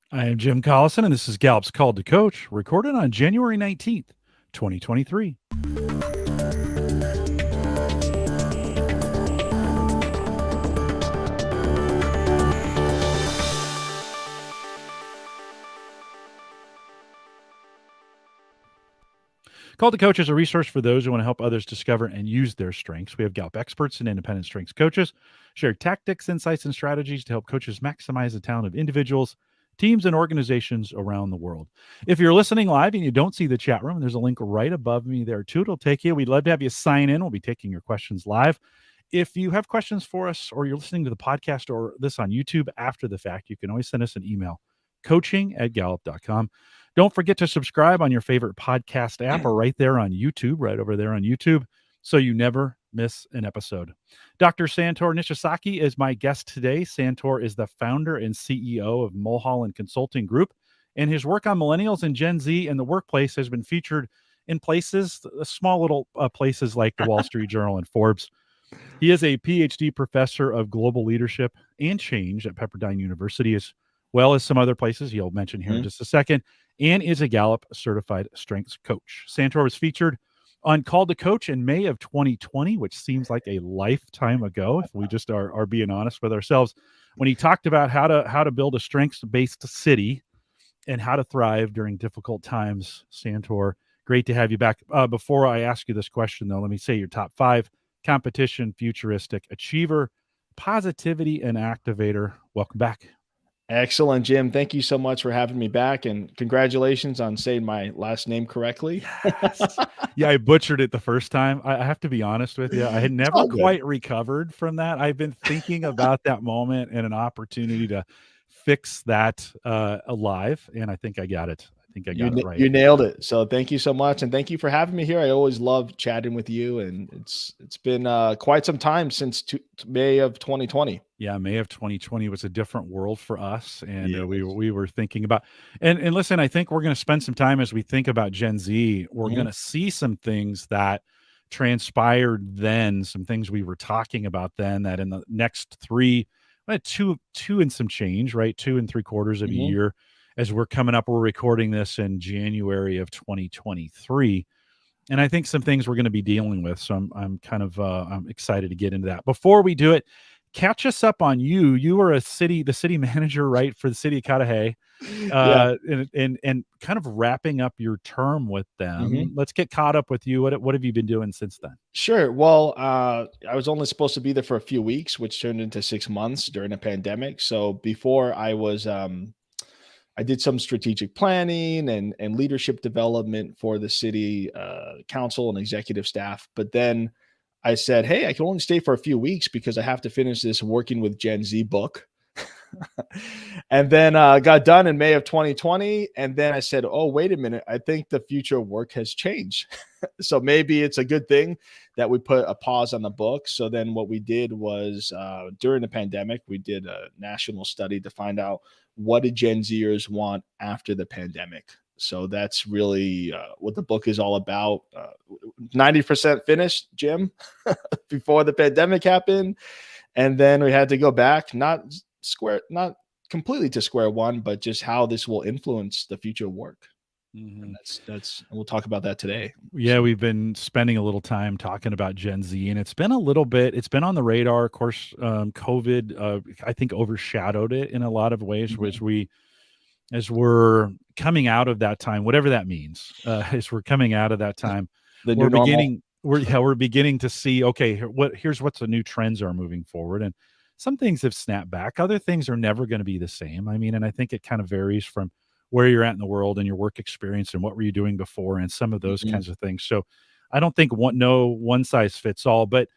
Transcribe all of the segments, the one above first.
I am Jim Collison, and this is Gallup's Call to Coach, recorded on January 19th, 2023. Call to Coach is a resource for those who want to help others discover and use their strengths. We have Gallup experts and independent strengths coaches share tactics, insights, and strategies to help coaches maximize the talent of individuals, teams, and organizations around the world. If you're listening live and you don't see the chat room, there's a link right above me there too. It'll take you. We'd love to have you sign in. We'll be taking your questions live. If you have questions for us or you're listening to the podcast or this on YouTube after the fact, you can always send us an email, coaching@gallup.com. Don't forget to subscribe on your favorite podcast app or right there on YouTube, right over there on YouTube, so you never miss an episode. Dr. Santor Nishizaki is my guest today. Santor is the founder and CEO of Mulholland Consulting Group, and his work on millennials and Gen Z in the workplace has been featured in places, small little places like the Wall Street Journal and Forbes. He is a PhD professor of global leadership and change at Pepperdine University, as well as some other places he'll mention here in just a second, and is a Gallup certified strengths coach. Santor was featured on Call to Coach in May of 2020, which seems like a lifetime ago, if we just are being honest with ourselves, when he talked about how to build a strengths-based city and how to thrive during difficult times. Santor, great to have you back. Before I ask you this question, though, let me say your top 5: competition, futuristic, achiever, positivity, and activator. Welcome back. Excellent, Jim. Thank you so much for having me back, and congratulations on saying my last name correctly. Yes. Yeah, I butchered it the first time. I have to be honest with you. I had never quite recovered from that. I've been thinking about that moment and an opportunity to fix that alive, and I think I got it. I think I got it right. You nailed it. So thank you so much, and thank you for having me here. I always love chatting with you, and it's been quite some time since May of 2020. Yeah, May of 2020 was a different world for us, and Yes. we were thinking about and listen. I think we're going to spend some time as we think about Gen Z. We're going to see some things that transpired then, some things we were talking about then. That in the next two and some change, right? 2 3/4 of a year, as we're coming up. We're recording this in January of 2023. And I think some things we're going to be dealing with. So I'm kind of I'm excited to get into that. Before we do it, catch us up on you. You were the city manager, right, for the city of Cudahy, and kind of wrapping up your term with them. Let's get caught up with you. What have you been doing since then? Sure. Well, I was only supposed to be there for a few weeks, which turned into 6 months during a pandemic. So before I was, I did some strategic planning and leadership development for the city council and executive staff. But then I said, hey, I can only stay for a few weeks because I have to finish this Working with Gen Z book. And then got done in May of 2020. And then I said, oh, wait a minute. I think the future of work has changed. So maybe it's a good thing that we put a pause on the book. So then what we did was during the pandemic, we did a national study to find out what did Gen Zers want after the pandemic. So that's really what the book is all about. 90% finished, Jim, before the pandemic happened. And then we had to go back, not completely to square one, but just how this will influence the future of work. And that's we'll talk about that today. Yeah, we've been spending a little time talking about Gen Z, and it's been on the radar. Of course, COVID, I think, overshadowed it in a lot of ways, as we're coming out of that time, whatever that means, as we're coming out of that time, we're beginning to see, okay, here's what the new trends are moving forward. And some things have snapped back. Other things are never going to be the same. I mean, and I think it kind of varies from where you're at in the world and your work experience and what were you doing before and some of those kinds of things. So I don't think one size fits all, but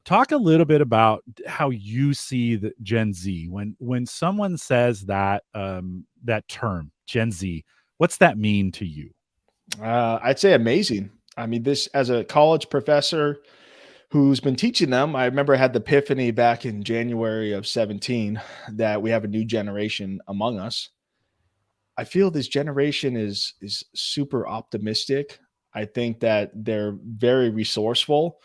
talk a little bit about how you see the Gen Z when someone says that that term Gen Z. What's that mean to you? I'd say amazing. I mean, this as a college professor who's been teaching them, I remember I had the epiphany back in January of 17 that we have a new generation among us. I feel this generation is super optimistic. I think that they're very resourceful.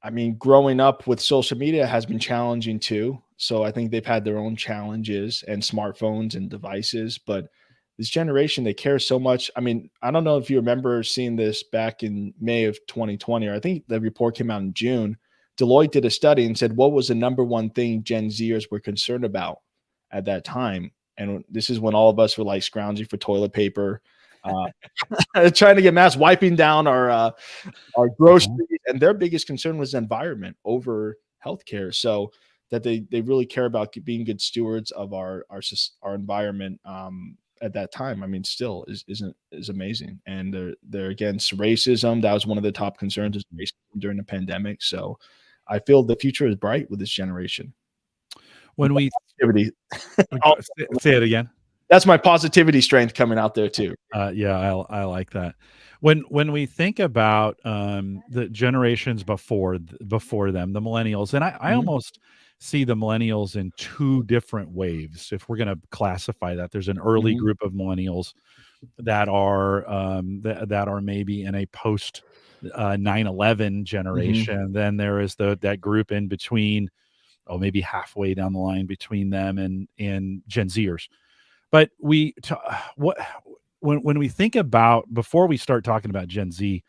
I mean, growing up with social media has been challenging too. So I think they've had their own challenges and smartphones and devices, but this generation, they care so much. I mean, I don't know if you remember seeing this back in May of 2020, or I think the report came out in June. Deloitte did a study and said, what was the number one thing Gen Zers were concerned about at that time? And this is when all of us were like scrounging for toilet paper, trying to get masks, wiping down our groceries, and their biggest concern was environment over healthcare. So that they really care about being good stewards of our environment. At that time, I mean, still is amazing. And they're against racism. That was one of the top concerns is racism during the pandemic. So I feel the future is bright with this generation. When we Positivity. say it again. That's my positivity strength coming out there too. Yeah, I like that. When we think about the generations before them, the millennials, and I almost see the millennials in two different waves. If we're going to classify that, there's an early group of millennials that are that are maybe in a post 9/11 generation. Then there is that group in between, maybe halfway down the line between them and Gen Zers. But when we think about, before we start talking about Gen Z,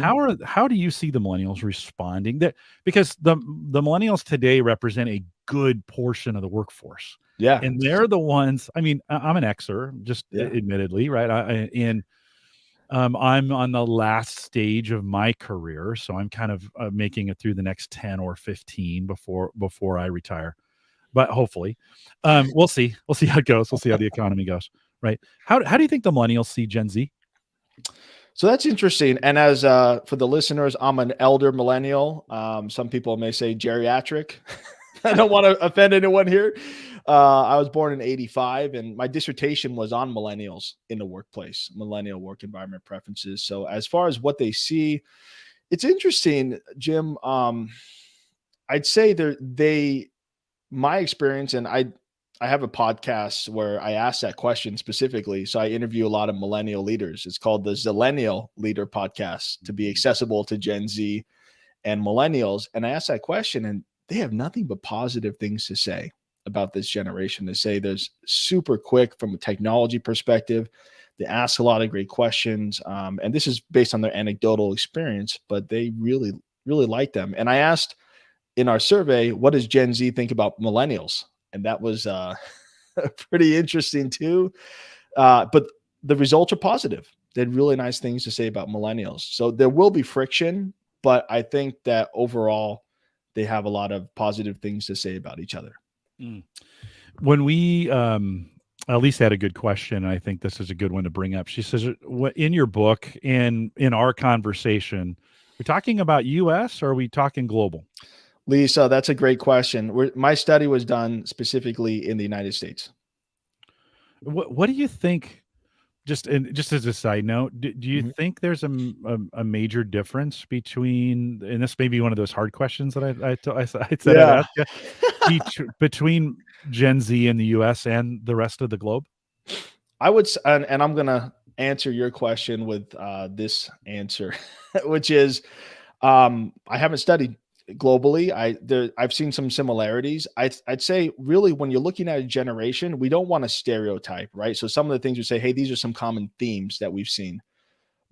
how do you see the millennials responding? Because the millennials today represent a good portion of the workforce. Yeah. And they're the ones, I mean, I'm an Xer, just admittedly, right? I'm on the last stage of my career, so I'm kind of making it through the next 10 or 15 before I retire. But hopefully, we'll see. We'll see how it goes. We'll see how the economy goes. Right? How do you think the millennials see Gen Z? So that's interesting. And as for the listeners, I'm an elder millennial. Some people may say geriatric. I don't want to offend anyone here. I was born in 85, and my dissertation was on millennials in the workplace, millennial work environment preferences. So as far as what they see, it's interesting, Jim. I'd say my experience, and I have a podcast where I ask that question specifically. So I interview a lot of millennial leaders. It's called the Zillennial Leader Podcast, to be accessible to Gen Z and millennials. And I ask that question, and they have nothing but positive things to say about this generation. They say there's super quick from a technology perspective. They ask a lot of great questions. And this is based on their anecdotal experience, but they really, really like them. And I asked in our survey, what does Gen Z think about millennials? And that was pretty interesting too. But the results are positive. They had really nice things to say about millennials. So there will be friction, but I think that overall they have a lot of positive things to say about each other. When we Elise had a good question, and I think this is a good one to bring up. She says, in your book, in our conversation, we're talking about U.S. or are we talking global? Lisa, that's a great question. My study was done specifically in the United States. What do you think? Just as a side note, do you think there's a major difference between, and this may be one of those hard questions that I said I'd ask you, between Gen Z in the U.S. and the rest of the globe? I would, and I'm going to answer your question with this answer, which is, I haven't studied globally. I've seen some similarities. I'd say really when you're looking at a generation, we don't want to stereotype, right? So some of the things we say, hey, these are some common themes that we've seen.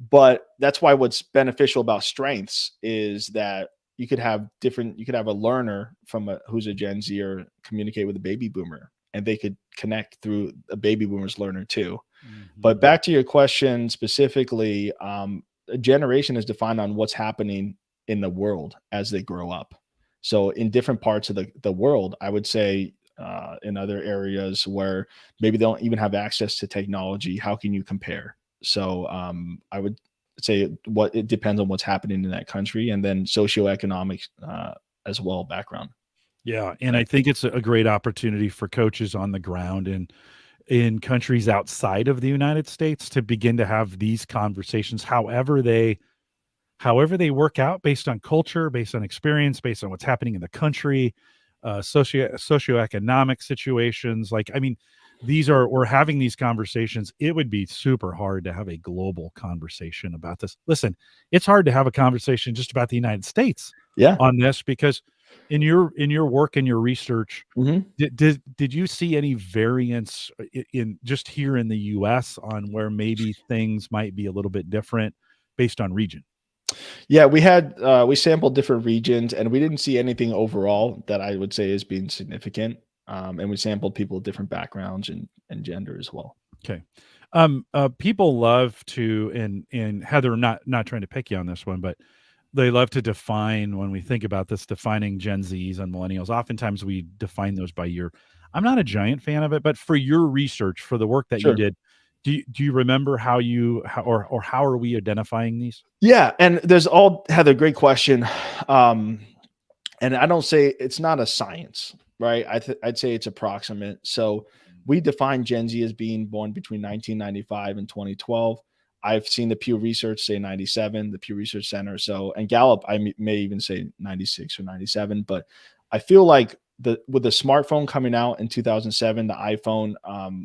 But that's why what's beneficial about strengths is that you could have a learner who's a Gen Z or communicate with a baby boomer, and they could connect through a baby boomer's learner too. But back to your question specifically, a generation is defined on what's happening in the world as they grow up. So in different parts of the world, I would say in other areas where maybe they don't even have access to technology, how can you compare? So I would say it depends on what's happening in that country, and then socioeconomic as well background. Yeah. And I think it's a great opportunity for coaches on the ground and in countries outside of the United States to begin to have these conversations, however they work out, based on culture, based on experience, based on what's happening in the country, socioeconomic situations. Like, I mean, we're having these conversations. It would be super hard to have a global conversation about this. Listen, it's hard to have a conversation just about the United States on this, because in your work and your research, Mhm. did you see any variance in just here in the US on where maybe things might be a little bit different based on region? Yeah, we sampled different regions, and we didn't see anything overall that I would say is being significant. And we sampled people with different backgrounds and gender as well. Okay. People love to, and Heather, not trying to pick you on this one, but they love to define when we think about this, defining Gen Zs and millennials. Oftentimes we define those by year. I'm not a giant fan of it, but for your research, for the work that you Sure. did, do you remember or how are we identifying these? Yeah, and there's all Heather, great question. Um, and I don't say it's not a science, right? I'd say it's approximate. So we define Gen Z as being born between 1995 and 2012. I've seen the Pew Research say 97, the Pew Research Center. So, and Gallup, may even say 96 or 97. But I feel like with the smartphone coming out in 2007, the iPhone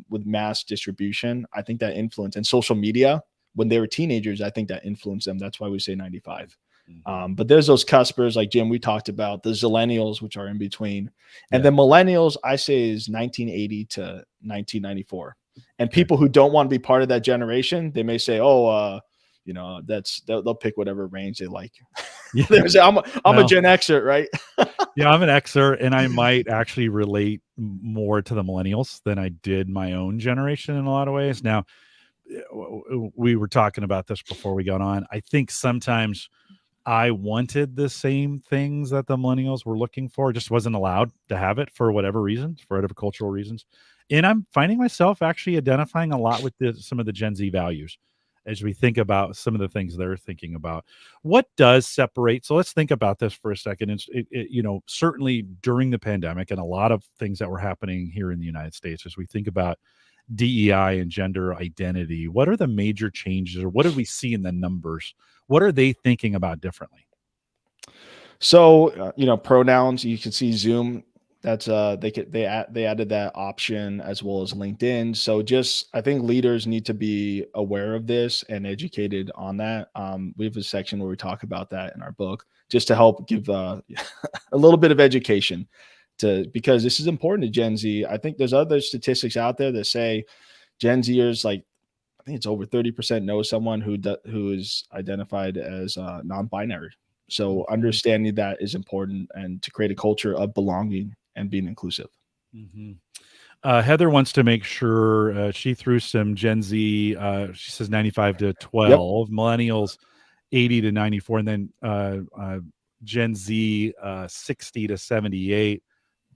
with mass distribution, I think that influence and social media when they were teenagers, I think that influenced them. That's why we say 95. Mhm. But there's those cuspers like Jim we talked about, the zillennials, which are in between, and Yeah. then millennials I say is 1980 to 1994. And Okay. people who don't want to be part of that generation, they may say, "Oh, they'll pick whatever range they like." Yeah. I'm a Well, Gen Xer, right? yeah, I'm an Xer, and I might actually relate more to the millennials than I did my own generation in a lot of ways. Now, we were talking about this before we got on. I think sometimes I wanted the same things that the millennials were looking for, just wasn't allowed to have it for whatever reasons, for whatever cultural reasons. And I'm finding myself actually identifying a lot with some of the Gen Z values as we think about some of the things they're thinking about. What does separate? So let's think about this for a second. Certainly during the pandemic and a lot of things that were happening here in the United States, as we think about DEI and gender identity, what are the major changes or what do we see in the numbers? What are they thinking about differently? So, pronouns, you can see Zoom. That's they added that option as well as LinkedIn. So just I think leaders need to be aware of this and educated on that. We have a section where we talk about that in our book, just to help give a little bit of education to because this is important to Gen Z. I think there's other statistics out there that say Gen Zers like I think it's over 30% know someone who is identified as non-binary. So Mhm, understanding that is important and to create a culture of belonging and being inclusive. mhm. Heather wants to make sure she threw some Gen Z. She says 95 to Yep. 12, millennials 80 to 94, and then Gen Z 60 to 78.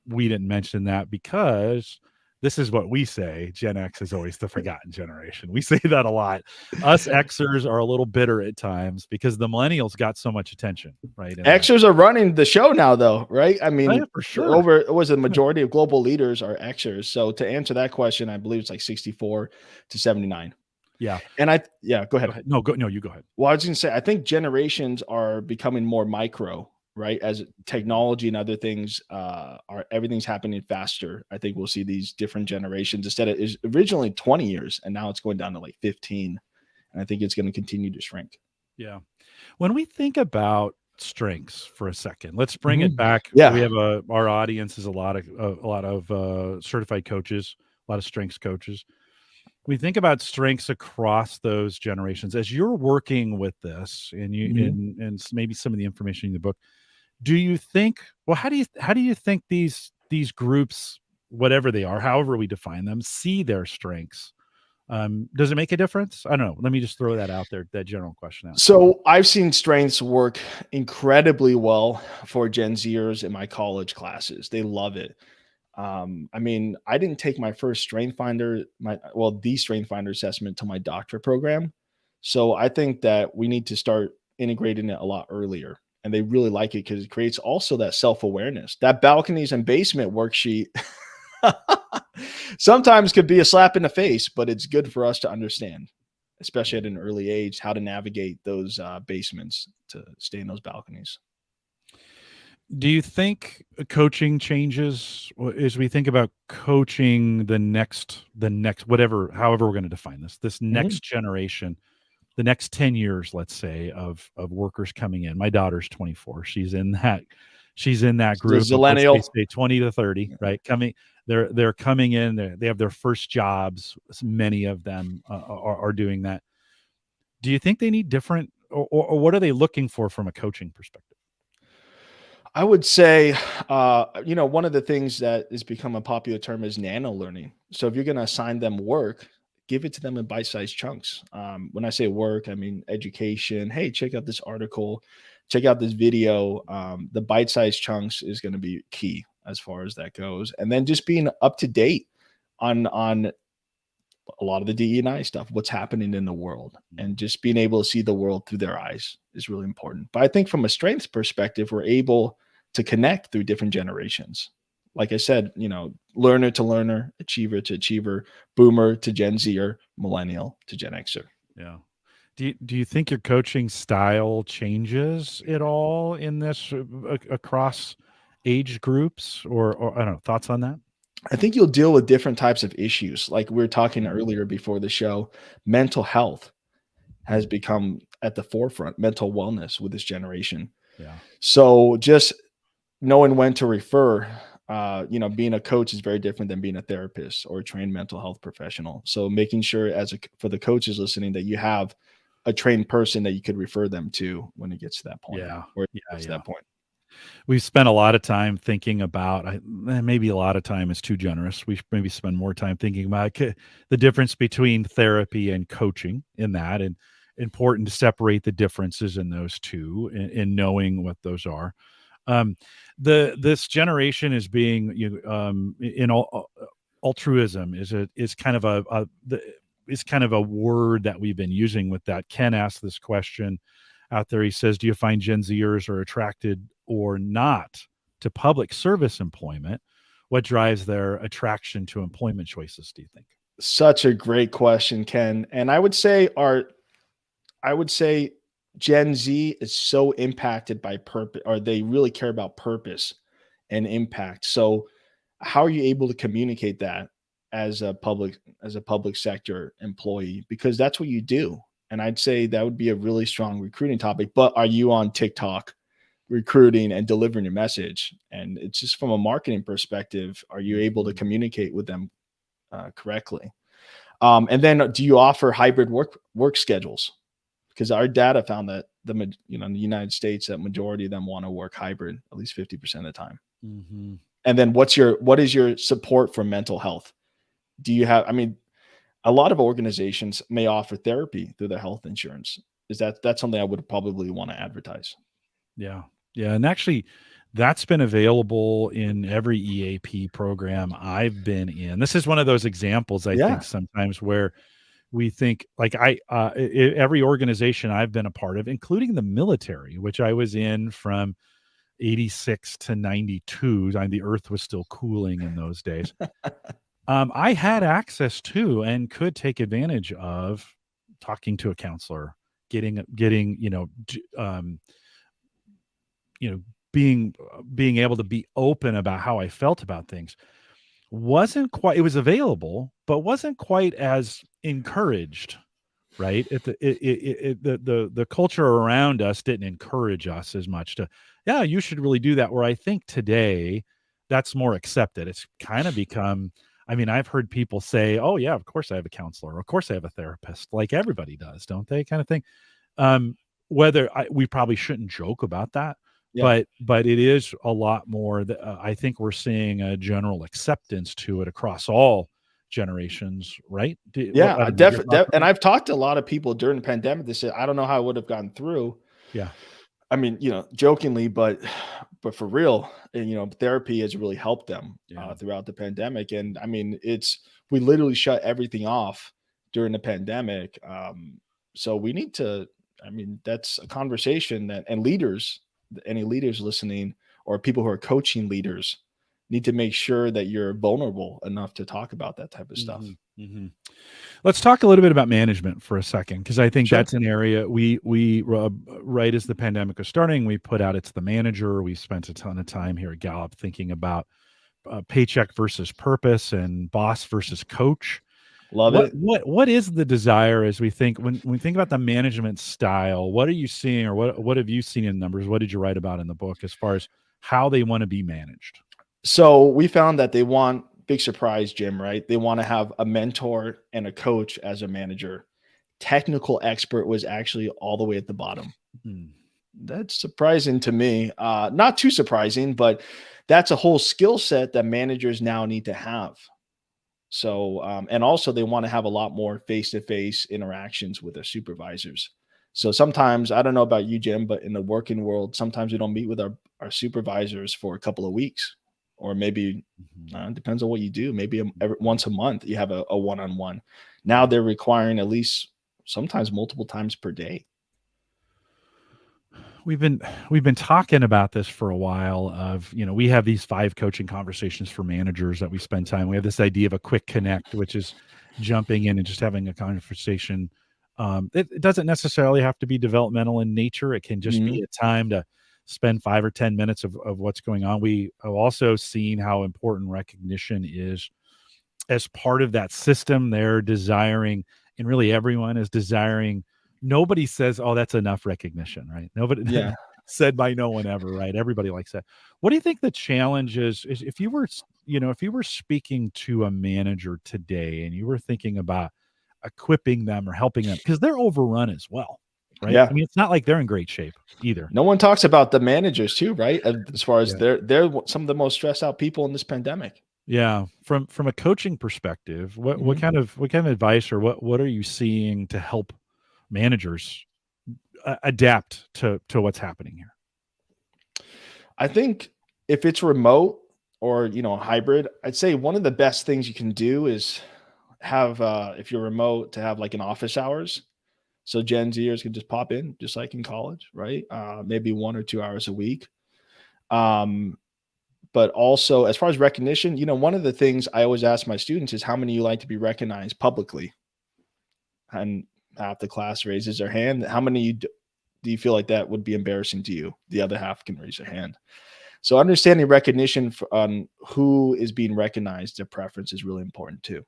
We didn't mention that because this is what we say. Gen X is always the forgotten generation. We say that a lot. Us Xers are a little bitter at times because the millennials got so much attention, right? In that. Xers are running the show now, though, right? I Oh, yeah, mean, for sure. over it was a majority of global leaders are Xers. So to answer that question, I believe it's like 64 to 79. Yeah. And yeah, go Go ahead. ahead. No, go. No, you go ahead. Well, I was going to say, I think generations are becoming more micro, right? As technology and other things are, everything's happening faster. I think we'll see these different generations instead of is originally 20 years, and now it's going down to like 15. And I think it's going to continue to shrink. Yeah. When we think about strengths for a second, let's bring it Mhm. back. We Yeah. have our audience is a lot of certified coaches, a lot of strengths coaches. We think about strengths across those generations. As you're working with this, and Mhm. maybe some of the information in the book, do you think? Well, how do you think these groups, whatever they are, however we define them, see their strengths? Does it make a difference? I don't know. Let me just throw that out there. That general question out there. So I've seen strengths work incredibly well for Gen Zers in my college classes. They love it. I mean, I didn't take my first strength finder, the strength finder assessment to my doctorate program. So I think that we need to start integrating it a lot earlier. And they really like it because it creates also that self-awareness. That balconies and basement worksheet sometimes could be a slap in the face, but it's good for us to understand, especially at an early age, how to navigate those basements to stay in those balconies. Do you think coaching changes as we think about coaching the next whatever however we're going to define this Mhm. next generation, the next 10 years, let's say, of workers coming in? My daughter's 24. She's in that she's in that The group of, let's Zillennial. say 20 to 30, right? They're coming in, they have their first jobs. Many of them are doing that. Do you think they need different, or what are they looking for from a coaching perspective? I would say, one of the things that has become a popular term is nano learning. So if you're going to assign them work, give it to them in bite-sized chunks. When I say work, I mean education. Hey, check out this article, check out this video. The bite-sized chunks is going to be key as far as that goes, and then just being up to date on a lot of the DE&I stuff, what's happening in the world, and just being able to see the world through their eyes is really important. But I think from a strengths perspective, we're able to connect through different generations. Like I said, learner to learner, achiever to achiever, boomer to Gen Zer, millennial to Gen Xer. Yeah. Do you think your coaching style changes at all in this across age groups, or I don't know, thoughts on that? I think you'll deal with different types of issues. Like we were talking Mhm. earlier before the show, mental health has become at the forefront, mental wellness with this generation. Yeah. So just knowing when to refer, being a coach is very different than being a therapist or a trained mental health professional. So making sure for the coaches listening that you have a trained person that you could refer them to when it gets to that point, Yeah. or it Yeah. gets to Yeah. that point. We've spent a lot of time thinking about, maybe a lot of time is too generous. We should maybe spend more time thinking about the difference between therapy and coaching in that, and important to separate the differences in those two, and knowing what those are. Um, this generation is being, in all, altruism is kind of is kind of a word that we've been using with that. Ken asked this question out there. He says, do you find Gen Zers are attracted or not to public service employment? What drives their attraction to employment choices, do you think? Such a great question, Ken. And I would say Gen Z is so impacted by purpose, or they really care about purpose and impact. So how are you able to communicate that as a public sector employee? Because that's what you do. And I'd say that would be a really strong recruiting topic. But are you on TikTok recruiting and delivering your message? And it's just from a marketing perspective, are you able to Mhm. communicate with them correctly? And then do you offer hybrid work schedules? Because our data found that in the United States, that majority of them want to work hybrid at least 50% of the time. Mhm. And then what is your support for mental health? Do you have, I mean, a lot of organizations may offer therapy through their health insurance. That's something I would probably want to advertise? Yeah. Yeah. And actually, that's been available in every EAP program I've been in. This is one of those examples, I think, Yeah. sometimes where we think, like, every organization I've been a part of, including the military, which I was in from 86 to 92. The earth was still cooling in those days. I had access to and could take advantage of talking to a counselor, getting, you know, being able to be open about how I felt about things. Wasn't quite, it was available, but wasn't quite as encouraged, right? The culture around us didn't encourage us as much to, yeah, you should really do that. Where I think today that's more accepted. It's kind of become, I've heard people say, oh yeah, of course I have a counselor, of course I have a therapist, like everybody does, don't they, kind of thing. um we probably shouldn't joke about that, Yeah. but it is a lot more that, I think we're seeing a general acceptance to it across all generations, right? Yeah. I I don't know, your thoughts on and that? I've talked to a lot of people during the pandemic. They said, I don't know how I would have gotten through. Yeah. I mean, jokingly, but for real, and therapy has really helped them Yeah. throughout the pandemic. And I mean, we literally shut everything off during the pandemic. So we need to. I mean, that's a conversation that, and leaders, any leaders listening, or people who are coaching leaders, need to make sure that you're vulnerable enough to talk about that type of stuff. Mhm, mhm. Let's talk a little bit about management for a second, because I think Sure, that's an area right as the pandemic was starting, we put out It's the Manager. We spent a ton of time here at Gallup thinking about paycheck versus purpose and boss versus coach. love What it. what what is the desire, as we think, when we think about the management style? What are you seeing, or what have you seen in numbers? What did you write about in the book as far as how they want to be managed? So we found that they want, big surprise, Jim, right? They want to have a mentor and a coach as a manager. Technical expert was actually all the way at the bottom. Hmm. That's surprising to me. Not too surprising, but that's a whole skill set that managers now need to have. So, and also they want to have a lot more face-to-face interactions with their supervisors. So sometimes, I don't know about you, Jim, but in the working world, sometimes we don't meet with our supervisors for a couple of weeks, or maybe Mhm. it depends on what you do. Maybe once a month you have a one-on-one. Now they're requiring at least sometimes multiple times per day. We've been talking about this for a while of, we have these 5 coaching conversations for managers that we spend time. We have this idea of a quick connect, which is jumping in and just having a conversation. It doesn't necessarily have to be developmental in nature. It can just be Mhm. a time to spend 5 or 10 minutes of what's going on. We have also seen how important recognition is as part of that system. They're desiring, and really everyone is desiring. Nobody says, "Oh, that's enough recognition," right? Nobody Yeah. said by no one ever, right? Everybody likes that. What do you think the challenge is if you were, if you were speaking to a manager today and you were thinking about equipping them or helping them because they're overrun as well, right? I Yeah. mean, it's not like they're in great shape either. No one talks about the managers too, right? As far as Yeah. they're some of the most stressed out people in this pandemic. Yeah, from a coaching perspective, what Mhm. kind of advice or what are you seeing to help managers adapt to what's happening here? I think if it's remote or, hybrid, I'd say one of the best things you can do is have, if you're remote, to have like an office hours. So Gen Zers can just pop in, just like in college, right? Maybe 1 or 2 hours a week. Um, but also, as far as recognition, one of the things I always ask my students is how many you like to be recognized publicly, and half the class raises their hand. How many do you feel like that would be embarrassing to you? The other half can raise their hand. So understanding recognition on who is being recognized, their preference is really important too.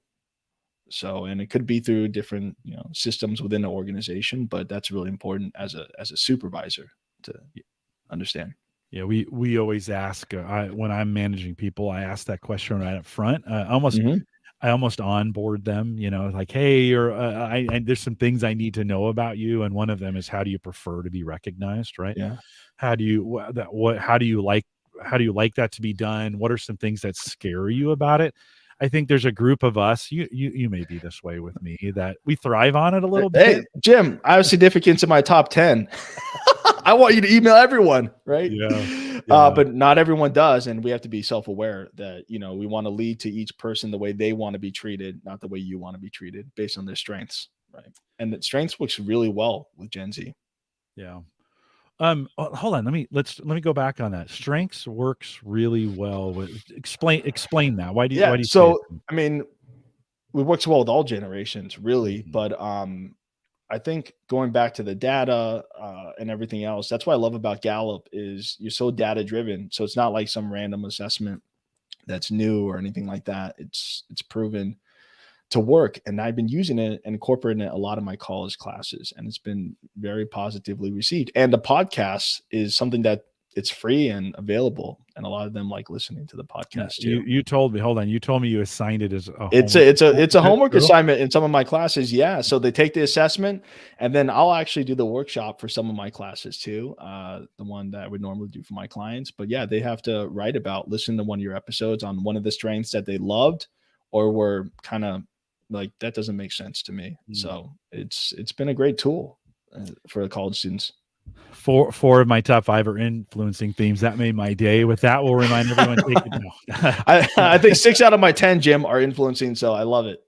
So, and it could be through different, systems within the organization, but that's really important as a supervisor to understand. Yeah, we always ask, when I'm managing people, I ask that question right up front. Mhm. I almost onboard them, like, hey, you're, there's some things I need to know about you, and one of them is how do you prefer to be recognized, right? Yeah. How do you how do you like that to be done? What are some things that scare you about it? I think there's a group of us, you may be this way with me, that we thrive on it a little bit. Hey, Jim, I have significance in my top 10. I want you to email everyone, right? Yeah. Yeah. But not everyone does. And we have to be self aware that, we want to lead to each person the way they want to be treated, not the way you want to be treated based on their strengths. Right. And that strengths works really well with Gen Z. Yeah. Hold on. Let me go back on that. Strengths works really well with explain that. Yeah. Why do you say it? So, I mean, it works well with all generations, really. Mhm. But I think going back to the data and everything else, that's what I love about Gallup is you're so data driven. So it's not like some random assessment that's new or anything like that. It's proven to work, and I've been using it and incorporating it a lot of my college classes, and it's been very positively received. And the podcast is something that it's free and available, and a lot of them like listening to the Now, podcast too. you told me, hold on. You told me you assigned it as a It's homework a it's a assignment. it's a Is that homework true? assignment in some of my classes, yeah, so they take the assessment, and then I'll actually do the workshop for some of my classes too, the one that I would normally do for my clients, but yeah, they have to write about listen to one of your episodes on one of the strengths that they loved or were kinda like, "That doesn't make sense to me." Mm. So, it's been a great tool, for the college students. Four of my top 5 are influencing themes. That made my day. With that, we'll remind everyone, take it no. I think 6 out of my 10, Jim, are influencing, so I love it.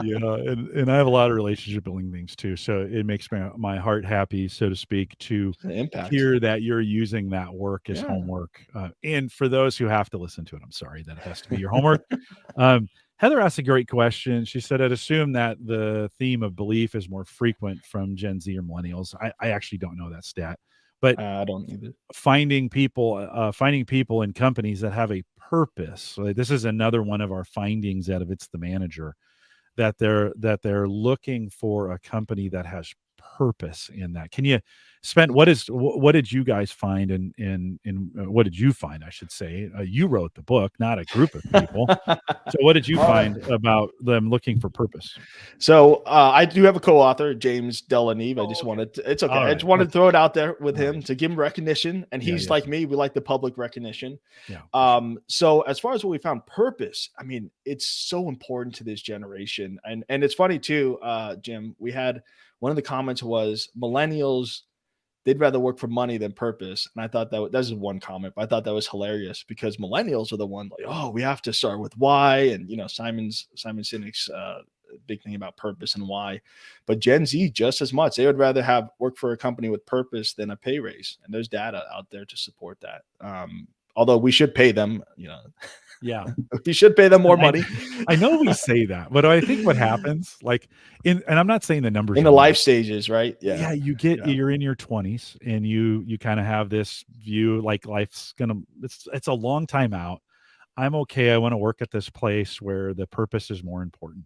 Yeah, and I have a lot of relationship building things too, so it makes my heart happy, so to speak, to The impact. hear that you're using that work as Yeah. homework. And for those who have to listen to it, I'm sorry that it has to be your homework. Heather asked a great question. She said, "I'd assume that the theme of belief is more frequent from Gen Z or millennials." I actually don't know that stat, but I don't either. finding people in companies that have a purpose. So this is another one of our findings out of It's the Manager, that they're looking for a company that has purpose in that. Can you spent what did you guys find what did you find, I should say? You wrote the book, not a group of people. So what did you Uh, find about them looking for purpose? So I do have a co-author, James Delaneve. I Oh, just okay. wanted to, it's okay. All I right. just wanted to That's throw it out there with all him right. to give him recognition. And Yeah, he's yeah, like me. We like the public recognition. yeah, for sure. So as far as what we found, purpose, I mean, it's so important to this generation. And it's funny too, Jim. We had one of the comments was millennials, they'd rather work for money than purpose. And I thought that's one comment, but I thought that was hilarious because millennials are the one like, oh, we have to start with why. And Simon Sinek's big thing about purpose and why. But Gen Z just as much. They would rather have work for a company with purpose than a pay raise. And there's data out there to support that. Although we should pay them, Yeah. we should pay them more I money I know we say that, but I think what happens, like, and I'm not saying the numbers in are the wrong. life stages, right? Yeah. Yeah, Yeah. you're in your 20s and you kind of have this view like life's gonna it's a long time out. I'm okay. I want to work at this place where the purpose is more important.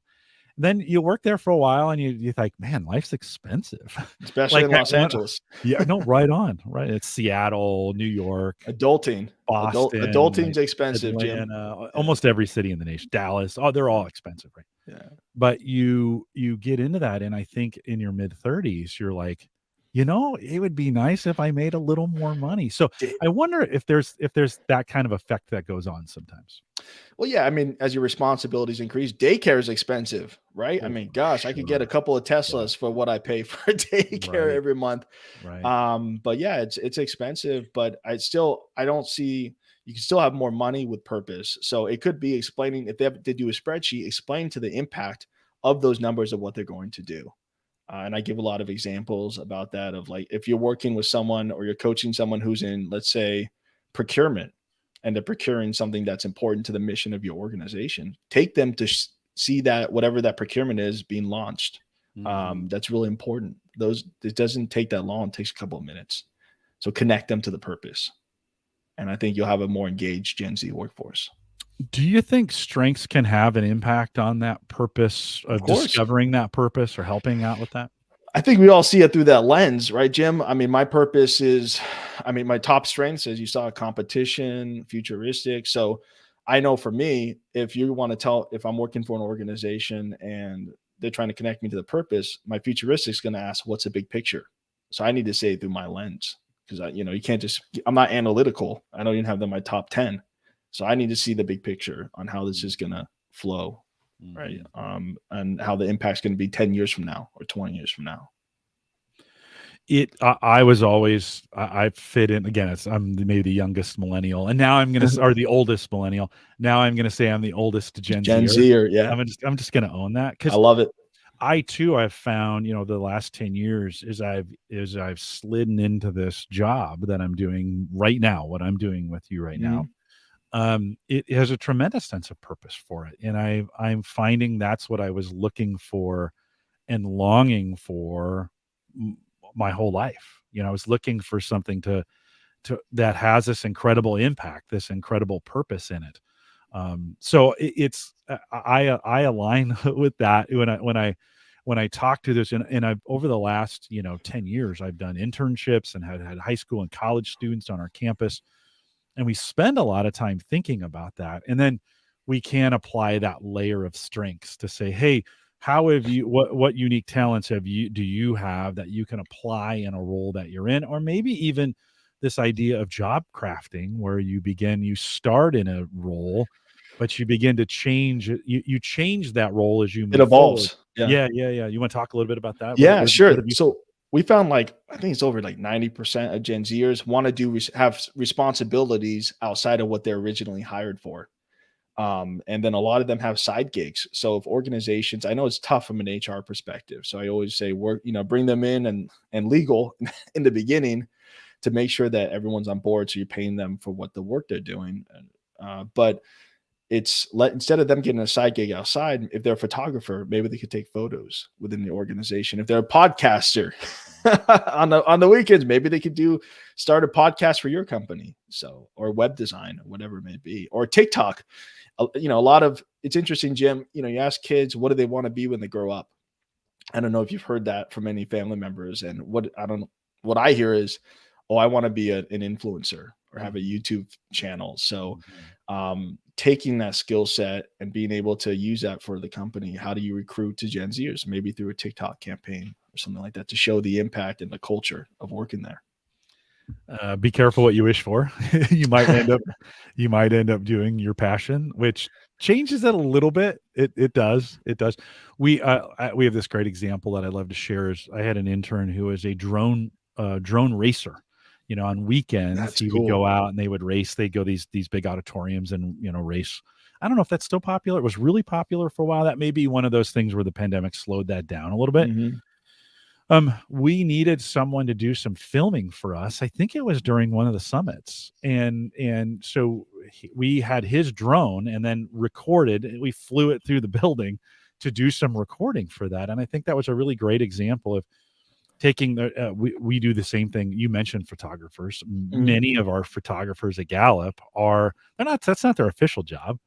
Then you work there for a while and you think, man, life's expensive. Especially Like in Los that. Angeles. Yeah, no, right on. Right. It's Seattle, New York, Adulting. Boston, like Adulting's expensive, Jim. Atlanta, Yeah. almost every city in the nation, Dallas. Oh, they're all expensive, right? Yeah. But you get into that, and I think in your mid 30s, you're like, it would be nice if I made a little more money. So I wonder if there's that kind of effect that goes on sometimes. Well, yeah, I mean, as your responsibilities increase, daycare is expensive, right? I Oh, mean, for gosh, I could get a sure. couple of Yeah. Teslas for what I pay for daycare Right. every month. Right. But yeah, it's expensive, but I don't see you can still have more money with purpose. So it could be explaining if they have to do a spreadsheet, explain to the impact of those numbers of what they're going to do. And I give a lot of examples about that of like if you're working with someone or you're coaching someone who's in, let's say, procurement, and they're procuring something that's important to the mission of your organization, take them to see that whatever that procurement is being launched. Mhm. That's really important. It doesn't take that long; it takes a couple of minutes. So connect them to the purpose, and I think you'll have a more engaged Gen Z workforce. Do you think strengths can have an impact on that purpose Of of course, discovering that purpose or helping out with that? I think we all see it through that lens, right, Jim? I mean, my purpose is, I mean, my top strengths, as you saw, competition, futuristic. So I know for me, if you want to if I'm working for an organization and they're trying to connect me to the purpose, my futuristic is going to ask, what's the big picture? So I need to say it through my lens because you can't I'm not analytical. I don't even have them in my top 10. So I need to see the big picture on how this is going to flow, right? Mhm. And how the impact's going to be 10 years from now or 20 years from now. I was always I fit in again. I'm maybe the youngest millennial, and now I'm gonna or the oldest millennial. Now I'm gonna say I'm the oldest Gen Gen Zer. Z or yeah, I'm just gonna own that I because love it. I too have found the last 10 years is I've slidden into this job that I'm doing right now. What I'm doing with you right now, Mhm. it has a tremendous sense of purpose for it, and I'm finding that's what I was looking for and longing for my whole life. I was looking for something to that has this incredible impact, this incredible purpose in it. So it's I align with that when I talk to this, and I've over the last 10 years I've done internships and had high school and college students on our campus, and we spend a lot of time thinking about that, and then we can apply that layer of strengths to say, hey, how have you what unique talents do you have that you can apply in a role that you're in, or maybe even this idea of job crafting where you start in a role but you begin to change you change that role as you It move forward. evolves. Yeah. Yeah, you want to talk a little bit about that? Yeah, What sure. have you found? So we found like I think it's over like 90% of Gen Zers want to have responsibilities outside of what they're originally hired for. And then a lot of them have side gigs. So if organizations, I know it's tough from an HR perspective. So I always say work, bring them in and legal in the beginning to make sure that everyone's on board. So you're paying them for what the work they're doing. But instead of them getting a side gig outside, if they're a photographer, maybe they could take photos within the organization. If they're a podcaster on the weekends, maybe they could start a podcast for your company. So, or web design or whatever it may be, or TikTok. A lot of it's interesting, Jim. You ask kids, what do they want to be when they grow up? I don't know if you've heard that from any family members, and what I don't what I hear is, oh, I want to be an influencer or have a Mhm. YouTube channel. So Mhm. taking that skill set and being able to use that for the company, how do you recruit to Gen Zers? Maybe through a TikTok campaign or something like that to show the impact and the culture of working there. Be careful what you wish for. you might end up you might end up doing your passion, which changes it a little bit. It does. It does. We have this great example that I love to share is I had an intern who was a drone racer. You know, on weekends That's he would go cool. out and they would race. They'd go these big auditoriums and, you know, race. I don't know if that's still popular. It was really popular for a while. That may be one of those things where the pandemic slowed that down a little bit. Hmm. We needed someone to do some filming for us. I think it was during one of the summits, and so we had his drone and then recorded. We flew it through the building to do some recording for that, and I think that was a really great example of taking the. We do the same thing. You mentioned photographers. Hmm. Many of our photographers at Gallup are they're not. That's not their official job,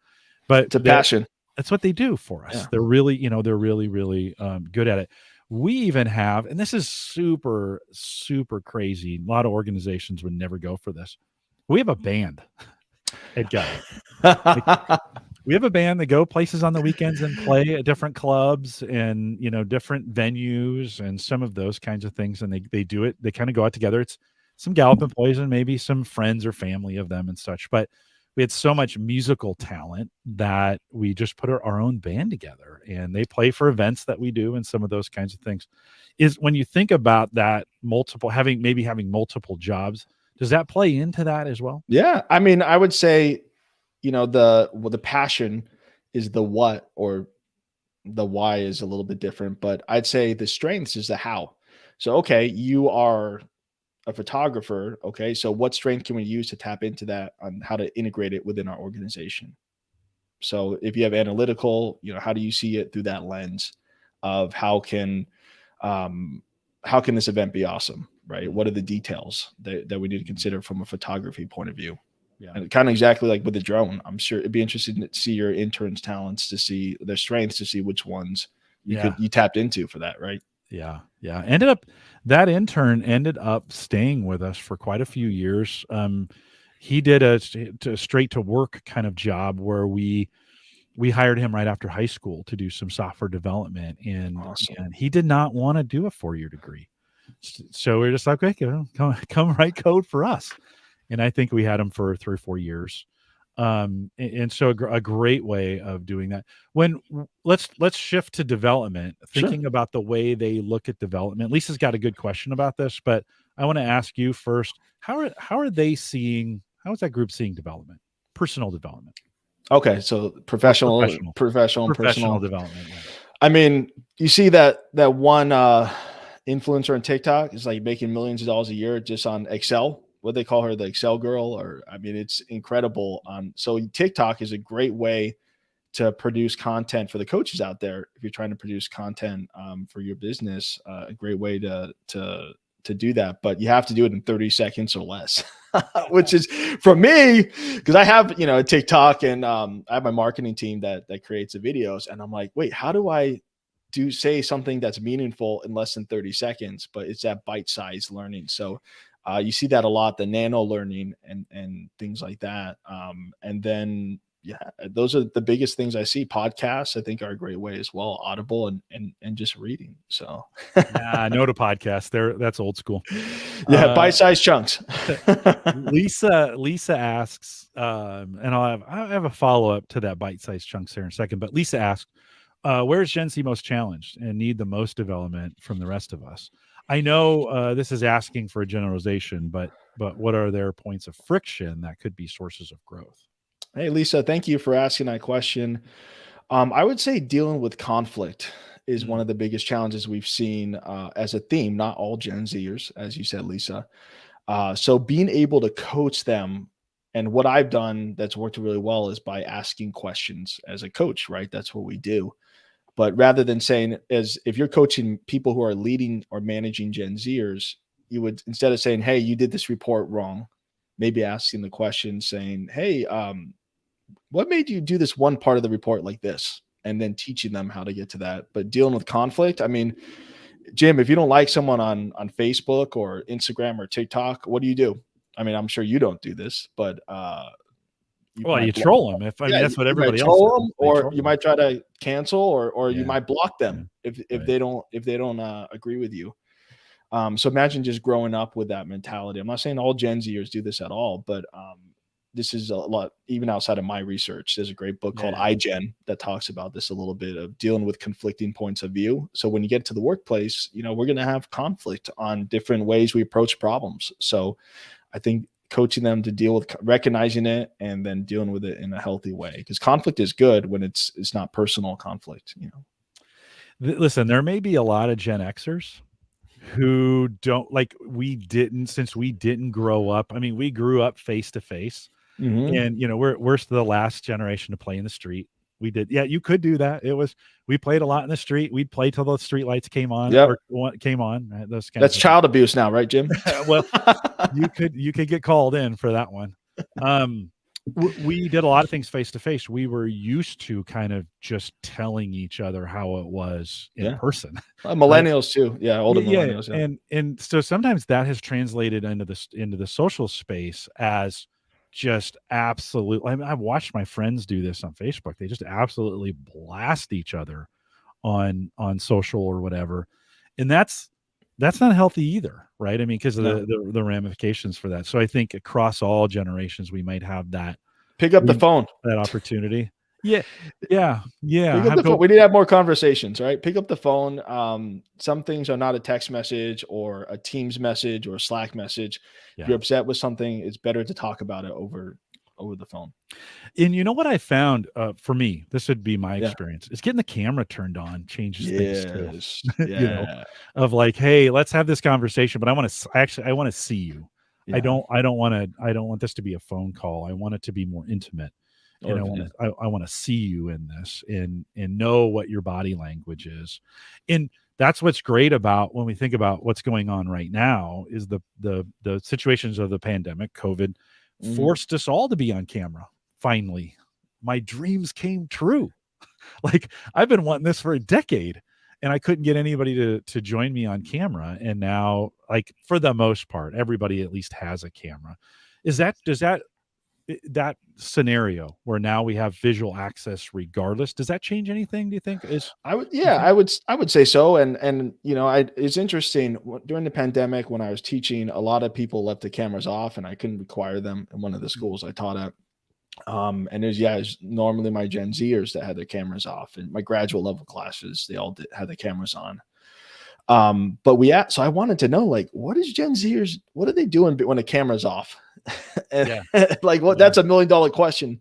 but It's a passion. that's what they do for us. Yeah. They're really, you know, they're really, really good at it. We even have, and this is super, super crazy. A lot of organizations would never go for this. We have a band at Gallup. Like, we have a band that go places on the weekends and play at different clubs and, you know, different venues and some of those kinds of things. And they do it. They kind of go out together. It's some Gallup employees and maybe some friends or family of them and such. But we had so much musical talent that we just put our own band together and they play for events that we do and some of those kinds of things. Is when you think about that multiple having multiple jobs, does that play into that as well? Yeah. I mean, I would say, the passion is the what, or the why is a little bit different, but I'd say the strengths is the how. So, okay, you are a photographer. Okay. So what strength can we use to tap into that on how to integrate it within our organization? So if you have analytical, how do you see it through that lens of um, how can this event be awesome? Right. What are the details that we need to Mhm. consider from a photography point of view? Yeah. And kind of exactly like with the drone, I'm sure it'd be interesting to see your interns' talents, to see their strengths, to see which ones Yeah. you tapped into for that, right? Yeah, yeah. Ended up that intern ended up staying with us for quite a few years. He did a straight to work kind of job where we hired him right after high school to do some software development, Awesome. and he did not want to do a 4-year degree. So we're just like, okay, come write code for us. And I think we had him for 3 or 4 years. And so a great way of doing that. Let's shift to development, Sure. thinking about the way they look at development. Lisa's got a good question about this, but I want to ask you first, how are they seeing how is that group seeing development? Personal development Okay. So or professional and professional personal. development, yeah. I mean, you see that one influencer on TikTok is like making millions of dollars a year just on Excel. What they call her, the Excel girl, or I mean, it's incredible. So TikTok is a great way to produce content for the coaches out there. If you're trying to produce content for your business, a great way to do that. But you have to do it in 30 seconds or less, which is for me, because I have a TikTok, and I have my marketing team that creates the videos, and I'm like, wait, how do I say something that's meaningful in less than 30 seconds? But it's that bite-sized learning. So you see that a lot, the nano learning and things like that. And then yeah, those are the biggest things I see. Podcasts, I think, are a great way as well. Audible and just reading. So Nah, no to podcast. That's old school. yeah, Uh, bite-sized chunks. Lisa asks, and I have a follow-up to that bite-sized chunks here in a second, but Lisa asks, where's Gen Z most challenged and need the most development from the rest of us? I know this is asking for a generalization, but what are their points of friction that could be sources of growth? Hey, Lisa, thank you for asking that question. I would say dealing with conflict is one Mm, of the biggest challenges we've seen as a theme. Not all Gen Zers, as you said, Lisa. So being able to coach them, and what I've done that's worked really well is by asking questions as a coach, right? That's what we do. But rather than saying, as if you're coaching people who are leading or managing Gen Zers, you would, instead of saying, "Hey, you did this report wrong," maybe asking the question, saying, "Hey, what made you do this one part of the report like this?" And then teaching them how to get to that. But dealing with conflict, I mean, Jim, if you don't like someone on Facebook or Instagram or TikTok, what do? I mean, I'm sure you don't do this, but you Well, you might block troll them. them. If I Yeah, mean, that's what you might everybody else troll does. them, They or troll you them. might try to cancel, or you Yeah. might block Yeah. them if Right. they don't agree with you. So imagine just growing up with that mentality. I'm not saying all Gen Zers do this at all, but this is a lot, even outside of my research. There's a great book called Yeah. iGen that talks about this a little bit, of dealing with conflicting points of view. So when you get to the workplace, we're going to have conflict on different ways we approach problems. So I think coaching them to deal with recognizing it and then dealing with it in a healthy way, because conflict is good when it's not personal conflict. Listen, there may be a lot of Gen Xers who don't like since we didn't grow up. I mean, we grew up face to face, Hmm. and we're the last generation to play in the street. We did. Yeah, you could do that. We played a lot in the street. We'd play till the street lights came on Yep. or came on. Those kinds That's of things. child abuse now, right, Jim? Well, you could get called in for that one. We did a lot of things face to face. We were used to kind of just telling each other how it was in Yeah. person, right? Millennials too. Yeah, older Yeah, millennials. Yeah. and so sometimes that has translated into the social space as just absolute. I mean, I've watched my friends do this on Facebook. They just absolutely blast each other on social or whatever, and that's not healthy either, right? I mean, because of No. the ramifications for that. So I think across all generations, we might have Pick up the phone. that opportunity. Yeah, yeah. Pick up Have the phone. go. We need to have more conversations, right? Pick up the phone. Some things are not a text message or a Teams message or a Slack message. If Yeah. you're upset with something, it's better to talk about it over the phone. And you know what I found, for me, this would be my Yeah. experience, is getting the camera turned on changes things too. Yes. You know, Yeah. of like, "Hey, let's have this conversation, but I wanna actually, I wanna see you. Yeah. I don't want this to be a phone call. I want it to be more intimate, and Or yeah. I wanna see you in this and know what your body language is." And that's what's great about when we think about what's going on right now is the situations of the pandemic, COVID, Mhm. forced us all to be on camera. Finally, my dreams came true. Like, I've been wanting this for a decade, and I couldn't get anybody to join me on camera, and now, like, for the most part, everybody at least has a camera. Does that scenario where now we have visual access regardless, does that change anything, do you think? You think? I would say so. And it's interesting, during the pandemic when I was teaching, a lot of people left the cameras off, and I couldn't require them in one of the schools I taught at. And it's normally my Gen Zers that had their cameras off, and my graduate level classes, they all had the cameras on. So I wanted to know, like, what are they doing when the camera's off? And Yeah, like, yeah. that's $1 million question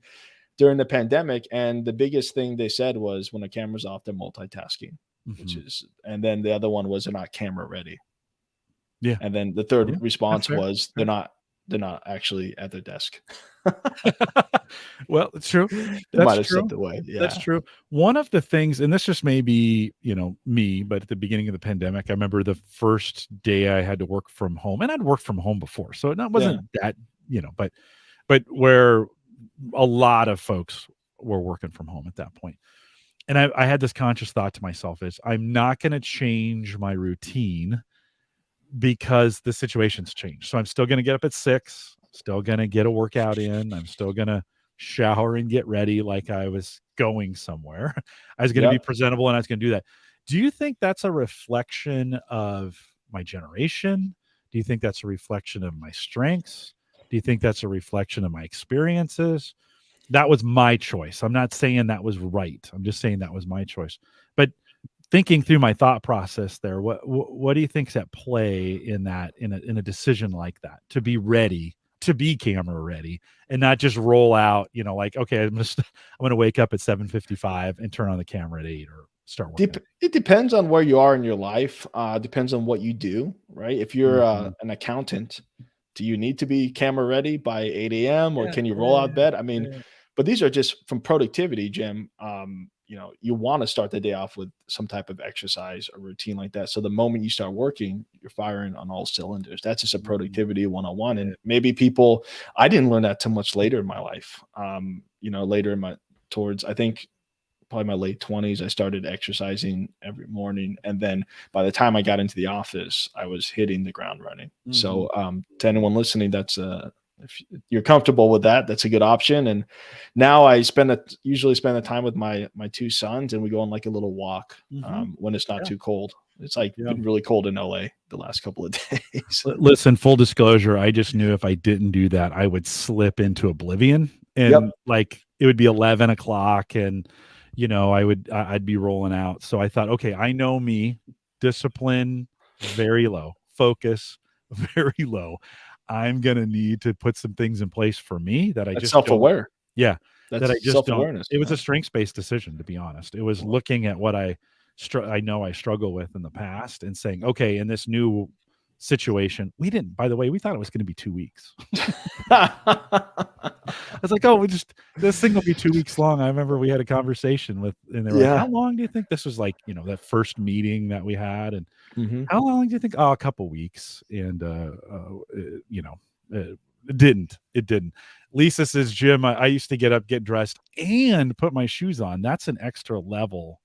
during the pandemic. And the biggest thing they said was, when the camera's off, they're multitasking, Mhm. and then the other one was, they're not camera ready. Yeah, And then the yeah. third That's response fair, was, fair. they're not actually at their desk. Well, it's true. They That's might have true. stepped away. That's Yeah. true. One of the things, and this just may be, me, but at the beginning of the pandemic, I remember the first day I had to work from home, and I'd worked from home before, so it Yeah. wasn't that, but where a lot of folks were working from home at that point. And I had this conscious thought to myself is I'm not going to change my routine because the situation's changed. So I'm still going to get up at 6, still going to get a workout in. I'm still going to shower and get ready like I was going somewhere. I was going to be Yep. presentable and I was going to do that. Do you think that's a reflection of my generation? Do you think that's a reflection of my strengths? Do you think that's a reflection of my experiences? That was my choice. I'm not saying that was right. I'm just saying that was my choice. But thinking through my thought process there, what do you think's at play in that, in a decision like that, to be ready, to be camera ready, and not just roll out, like, okay, I'm gonna wake up at 7:55 and turn on the camera at 8 or start working. It depends on where you are in your life. Depends on what you do, right? If you're Mhm. an accountant, do you need to be camera ready by 8 a.m., or Yeah, can you roll yeah, out of bed? I mean, yeah. but these are just from productivity, Jim. You want to start the day off with some type of exercise or routine like that. So the moment you start working, you're firing on all cylinders. That's just a Mhm. productivity 101. Yeah. And maybe I didn't learn that too much later in my life. Later in my towards I think probably my late 20s, I started exercising every morning. And then by the time I got into the office, I was hitting the ground running. Mhm. So to anyone listening, if you're comfortable with that, that's a good option. And now I usually spend the time with my two sons, and we go on like a little walk Mhm. when it's not Yeah. too cold. It's like Yeah. been really cold in LA the last couple of days. Listen, full disclosure, I just knew if I didn't do that, I would slip into oblivion, and Yep. like it would be 11 o'clock, and I'd be rolling out. So I thought, okay, I know me, discipline very low, focus very low. I'm gonna need to put some things in place for me that I That's just don't. self-aware. Yeah, that I That's just don't. self-awareness. It was Yeah. a strengths-based decision, to be honest. It was looking at what I know I struggle with in the past and saying, okay, in this new situation, by the way, we thought it was going to be 2 weeks. I was like, oh, this thing will be 2 weeks long. I remember we had a conversation and they were like, how Yeah. long do you think this was, like, that first meeting that we had? And Mhm. how long do you think? Oh, a couple weeks. And, you know, it didn't. Lisa says, Jim, I used to get up, get dressed, and put my shoes on. That's an extra level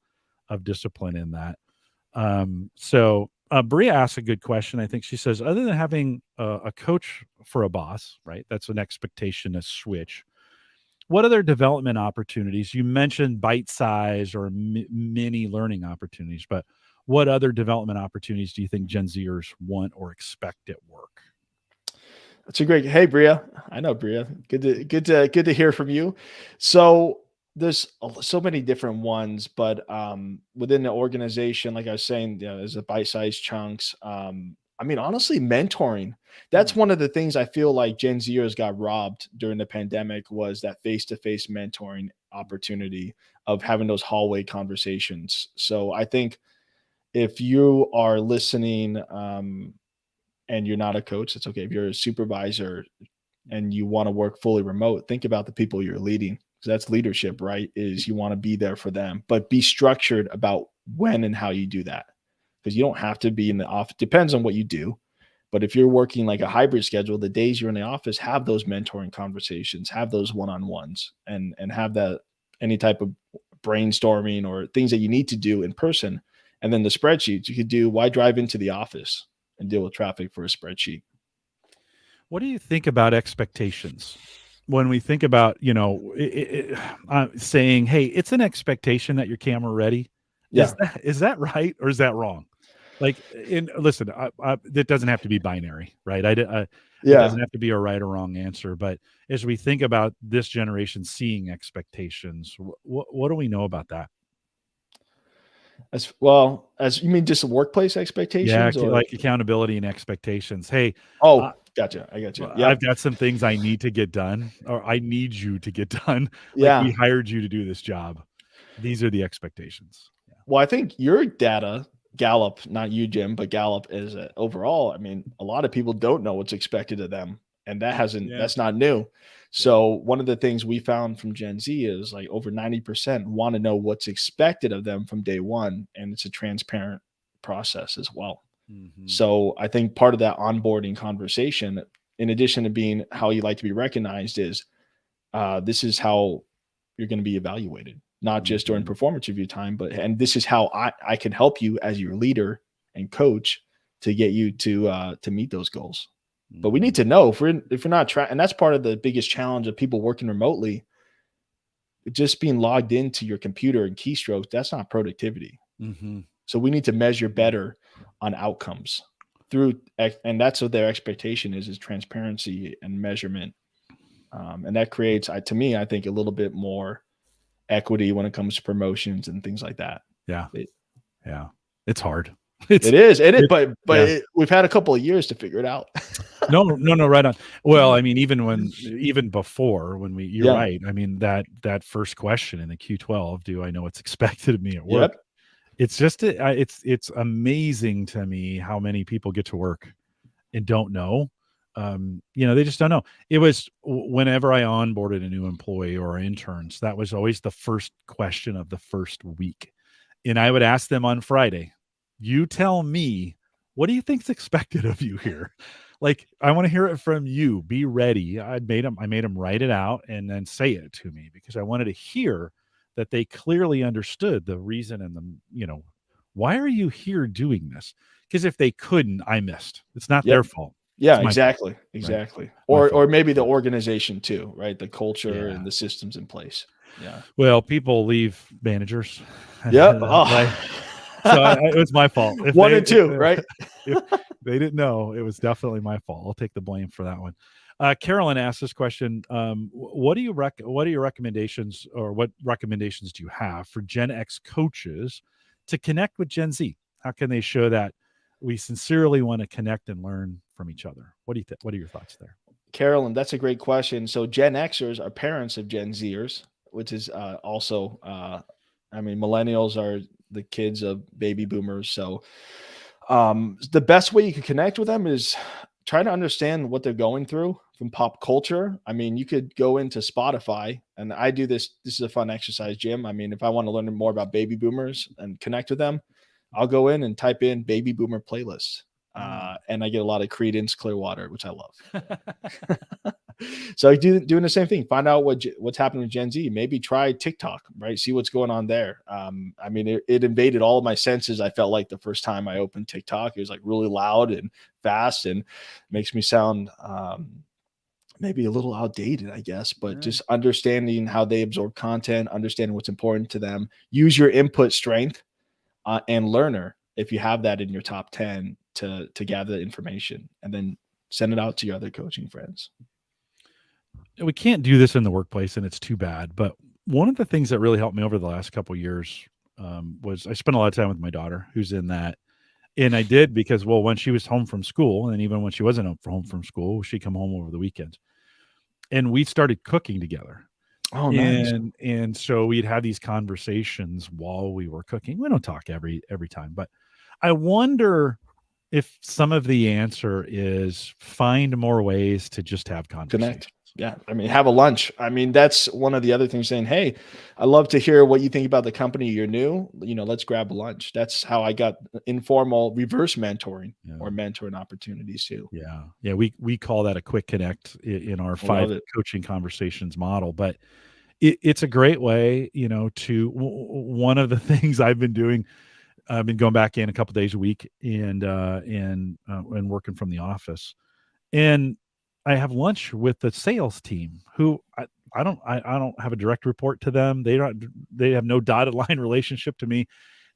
of discipline in that. Bria asks a good question. I think she says, other than having a coach for a boss, right? That's an expectation, a switch. What other development opportunities? You mentioned bite size or mini learning opportunities, but what other development opportunities do you think Gen Zers want or expect at work? That's a great. Hey, Bria. I know Bria. Good to hear from you. So there's so many different ones, but within the organization, like I was saying, there's a bite-sized chunks. I mean, honestly, mentoring. Hmm. That's one of the things I feel like Gen Zers got robbed during the pandemic, was that face-to-face mentoring opportunity of having those hallway conversations. So I think if you are listening, and you're not a coach, that's okay. If you're a supervisor and you want to work fully remote, think about the people you're leading. So that's leadership, right? Is you want to be there for them, but be structured about when and how you do that. Because you don't have to be in the office. Depends on what you do. But if you're working like a hybrid schedule, the days you're in the office, have those mentoring conversations, have those one-on-ones, and have that any type of brainstorming or things that you need to do in person. And then the spreadsheets you could do. Why drive into the office and deal with traffic for a spreadsheet? What do you think about expectations? When we think about, saying, hey, it's an expectation that your camera ready. Is Yeah. that right, or is that wrong? Like, listen, it doesn't have to be binary, right? It Yeah. doesn't have to be a right or wrong answer. But as we think about this generation seeing expectations, what do we know about that? As well as, you mean just workplace Yeah, expectations, or? like accountability and expectations. Hey, uh, Oh, gotcha. I got you. I've Yep. got some things I need to get done, or I need you to get done. Like, we Yeah. hired you to do this job. These are the expectations. Yeah. Well, I think your data, Gallup, not you, Jim, but Gallup is overall. I mean, a lot of people don't know what's expected of them, and Yeah. that's not new. Yeah. So one of the things we found from Gen Z is like over 90% want to know what's expected of them from day one, and it's a transparent process as well. Mhm. So I think part of that onboarding conversation, in addition to being how you like to be recognized, is this is how you're going to be evaluated, not just during Mhm. performance review time, but and this is how I can help you as your leader and coach to get you to meet those goals. But we need Mhm. to know if we're not trying, and that's part of the biggest challenge of people working remotely. Just being logged into your computer and keystrokes, that's not productivity. Mhm. So we need to measure Mhm. better on outcomes through, and that's what their expectation is transparency and measurement. And that creates, to me, I think, a little bit more equity when it comes to promotions and things like that. Yeah. It, Yeah. It's hard. it is, It yeah. we've had a couple of years to figure it out. No, no, no, right on. Well, I mean, even before you're Yeah. right. I mean, that first question in the Q12, do I know what's expected of me at work? Yep. It's just, it's amazing to me how many people get to work and don't know. They just don't know. It was whenever I onboarded a new employee or interns, that was always the first question of the first week. And I would ask them on Friday, you tell me, what do you think's expected of you here? Like, I want to hear it from you. Be ready. I made them write it out and then say it to me, because I wanted to hear that they clearly understood the reason and why are you here doing this? Because if they couldn't, I missed. It's not Yep. their fault. Yeah, It's my fault, exactly, right? exactly. My Or fault. maybe the organization too, right? The culture Yeah. and the systems in place. Yeah. Well, people leave managers, Yep. right? Oh. So it was my fault. If 1 they and 2, right? if they didn't know, it was definitely my fault. I'll take the blame for that one. Carolyn asked this question: what are your recommendations, or what recommendations do you have for Gen X coaches to connect with Gen Z? How can they show that we sincerely want to connect and learn from each other? What are your thoughts there? Carolyn, that's a great question. So Gen Xers are parents of Gen Zers, which is also, I mean, millennials are the kids of baby boomers. So the best way you can connect with them is try to understand what they're going through from pop culture. I mean, you could go into Spotify, and I do this. This is a fun exercise, Jim. I mean, if I want to learn more about baby boomers and connect with them, I'll go in and type in baby boomer playlist. Mm. And I get a lot of Credence Clearwater, which I love. So doing the same thing. Find out what's happening with Gen Z. Maybe try TikTok, right? See what's going on there. I mean, it invaded all of my senses. I felt like the first time I opened TikTok, it was like really loud and fast, and makes me sound maybe a little outdated, I guess. But Yeah. just understanding how they absorb content, understanding what's important to them. Use your input strength and learner if you have that in your top 10 to gather the information, and then send it out to your other coaching friends. We can't do this in the workplace, and it's too bad. But one of the things that really helped me over the last couple of years was I spent a lot of time with my daughter, who's in that, and I did because, well, when she was home from school, and even when she wasn't home from school, she'd come home over the weekends, and we started cooking together. Oh, nice. And so we'd have these conversations while we were cooking. We don't talk every time, but I wonder if some of the answer is find more ways to just have conversations. Connect. Yeah. I mean, have a lunch. I mean, that's one of the other things, saying, hey, I love to hear what you think about the company you're new. Let's grab a lunch. That's how I got informal reverse mentoring Yeah. or mentoring opportunities too. Yeah. Yeah. We call that a quick connect in our I love 5 it. coaching conversations model, but it's a great way, to one of the things I've been doing. I've been going back in a couple days a week and working from the office. And I have lunch with the sales team who I don't have a direct report to them. They have no dotted line relationship to me.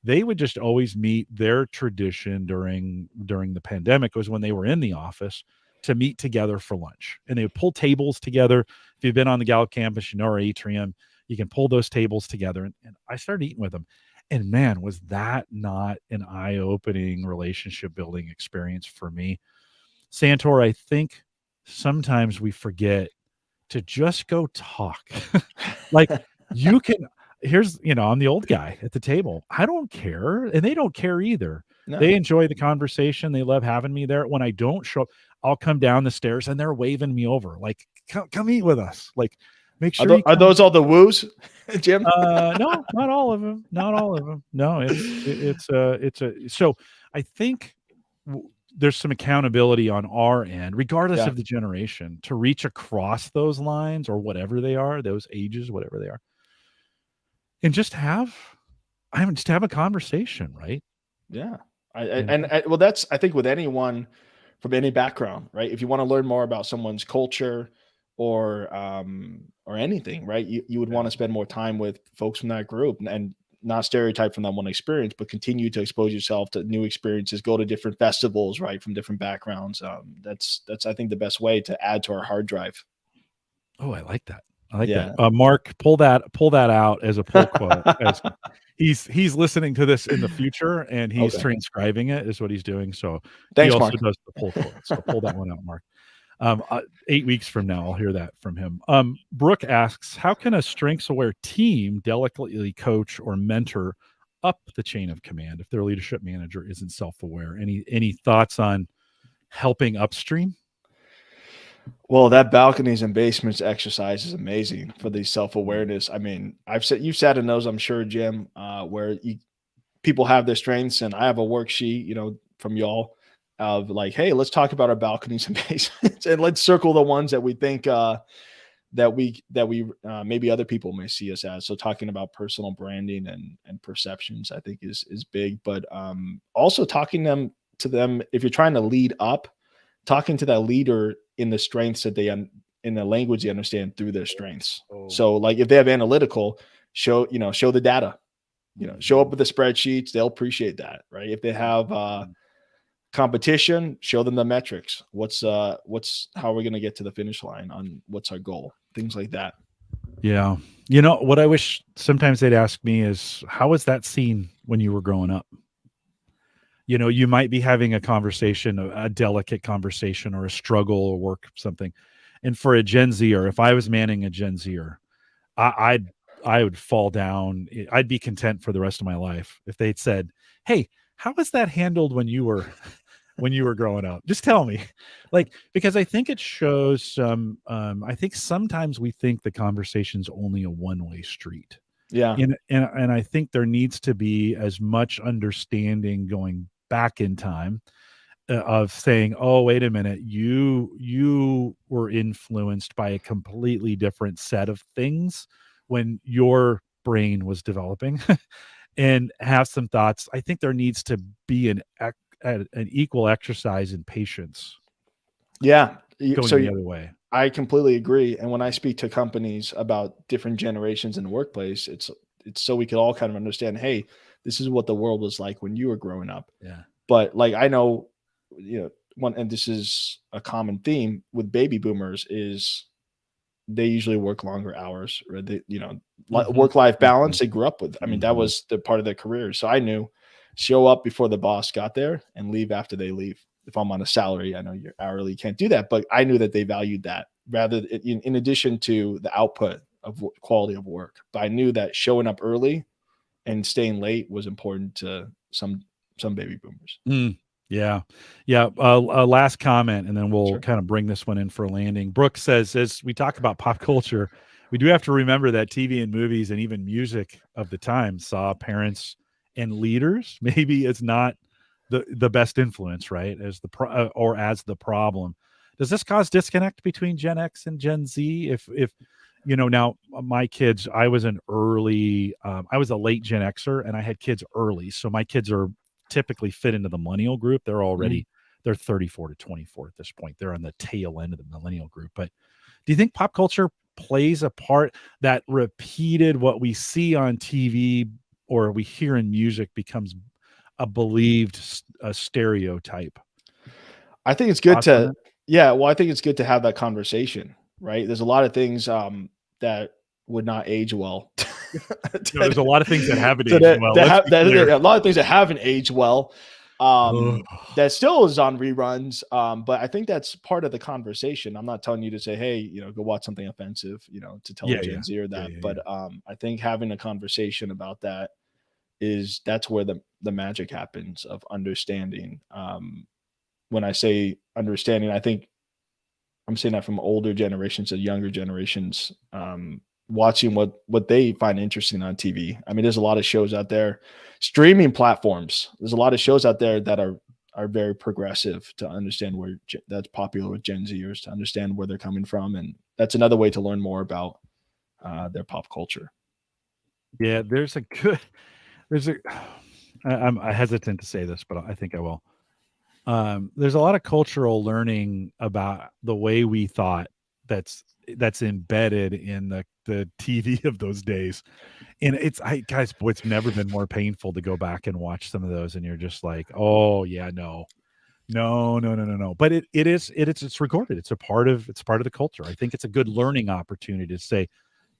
They would just always meet. Their tradition during the pandemic was when they were in the office to meet together for lunch. And they would pull tables together. If you've been on the Gallup campus, our atrium, you can pull those tables together. And I started eating with them. And man, was that not an eye-opening relationship building experience for me. Santor, I think sometimes we forget to just go talk. Like, you can I'm the old guy at the table. I don't care, and they don't care either. They No. enjoy the conversation. They love having me there. When I don't show up, I'll come down the stairs and they're waving me over, like, come eat with us. Like, make sure you Are come. those all the woos, Jim? No, not all of them. Not all of them. No, so I think there's some accountability on our end, regardless Yeah. of the generation, to reach across those lines or whatever they are, those ages, whatever they are, and just have a conversation, right? Yeah. You know? Well, that's, I think, with anyone from any background, right? If you want to learn more about someone's culture or anything, right? You would want Yeah. to spend more time with folks from that group, and not stereotype from that one experience, but continue to expose yourself to new experiences, go to different festivals, right? From different backgrounds. That's I think the best way to add to our hard drive. Oh, I like that. I like that. Yeah. Mark, pull that out as a pull quote. As he's listening to this in the future and he's Okay. transcribing it is what he's doing. So he Thanks, also Mark. does the pull quote. So pull that one out, Mark. 8 weeks from now, I'll hear that from him. Brooke asks, how can a strengths-aware team delicately coach or mentor up the chain of command if their leadership manager isn't self-aware? Any thoughts on helping upstream? Well, that balconies and basements exercise is amazing for the self-awareness. I mean, you've sat in those, I'm sure, Jim, where people have their strengths, and I have a worksheet, from y'all of like, hey, let's talk about our balconies and basements, and let's circle the ones that we think that we maybe other people may see us as. So talking about personal branding and perceptions, I think is big. But also talking to them if you're trying to lead up, talking to that leader in the strengths that in the language they understand through their strengths. Oh. So like if they have analytical, show the data, show up Mhm. with the spreadsheets, they'll appreciate that, right? If they have Mhm. competition, show them the metrics. What's how are we going to get to the finish line on what's our goal? Things like that. Yeah. You know, what I wish sometimes they'd ask me is, how was that seen when you were growing up? You know, you might be having a conversation, a delicate conversation or a struggle or work something. And for a Gen Zer, if I was manning a Gen Zer, I, I'd I would fall down. I'd be content for the rest of my life if they'd said, "Hey, how was that handled when you were when you were growing up? Just tell me." Like, because I think it shows some. I think sometimes we think the conversation's only a one-way street, Yeah. and I think there needs to be as much understanding going back in time of saying, "Oh, wait a minute, you were influenced by a completely different set of things when your brain was developing," and have some thoughts. I think there needs to be an equal exercise in patience Yeah. going So the other way. I completely agree. And when I speak to companies about different generations in the workplace, it's so we could all kind of understand, hey, this is what the world was like when you were growing up. Yeah. But like I know, one, and this is a common theme with baby boomers is they usually work longer hours, or Mhm, work life balance. mhm, They grew up with. I mean, that mhm. was the part of their career. So I knew, show up before the boss got there and leave after they leave. If I'm on a salary, I know you're hourly, can't do that, but I knew that they valued that rather in addition to the output of quality of work. But I knew that showing up early and staying late was important to some baby boomers. Mm, yeah. Yeah, last comment, and then we'll Sure. kinda bring this one in for a landing. Brooke says, as we talk about pop culture, we do have to remember that TV and movies and even music of the time saw parents and leaders maybe as not the best influence, right? As or as the problem. Does this cause disconnect between Gen X and Gen Z? If now my kids, I was a late Gen Xer and I had kids early. So my kids are typically fit into the millennial group. Mhm. They're 34 to 24 at this point. They're on the tail end of the millennial group. But do you think pop culture plays a part, that repeated what we see on TV or we hear in music becomes a believed a stereotype? I think it's good Thoughts on to that? yeah, well, I think it's good to have that conversation, right? There's a lot of things, that would not age well. No, there's a lot of things that haven't So aged that well. that Let's have be that clear. a lot of things that haven't aged well, Ugh. that still is on reruns, but I think that's part of the conversation. I'm not telling you to say, "Hey, go watch something offensive," to tell a Yeah, Gen yeah. Z or Yeah, that, yeah, but, yeah. I think having a conversation about that's where the magic happens of understanding. When I say understanding, I think I'm saying that from older generations to younger generations, watching what they find interesting on TV. I mean, there's a lot of shows out there, streaming platforms. There's a lot of shows out there that are very progressive to understand that's popular with Gen Zers to understand where they're coming from, and that's another way to learn more about their pop culture. Yeah, there's a I'm hesitant to say this, but I think I will. There's a lot of cultural learning about the way we thought that's embedded in the TV of those days. And guys, boy, it's never been more painful to go back and watch some of those, and you're just like, "Oh, yeah, no. No, no, no, no, no." But it's recorded. It's part of the culture. I think it's a good learning opportunity to say,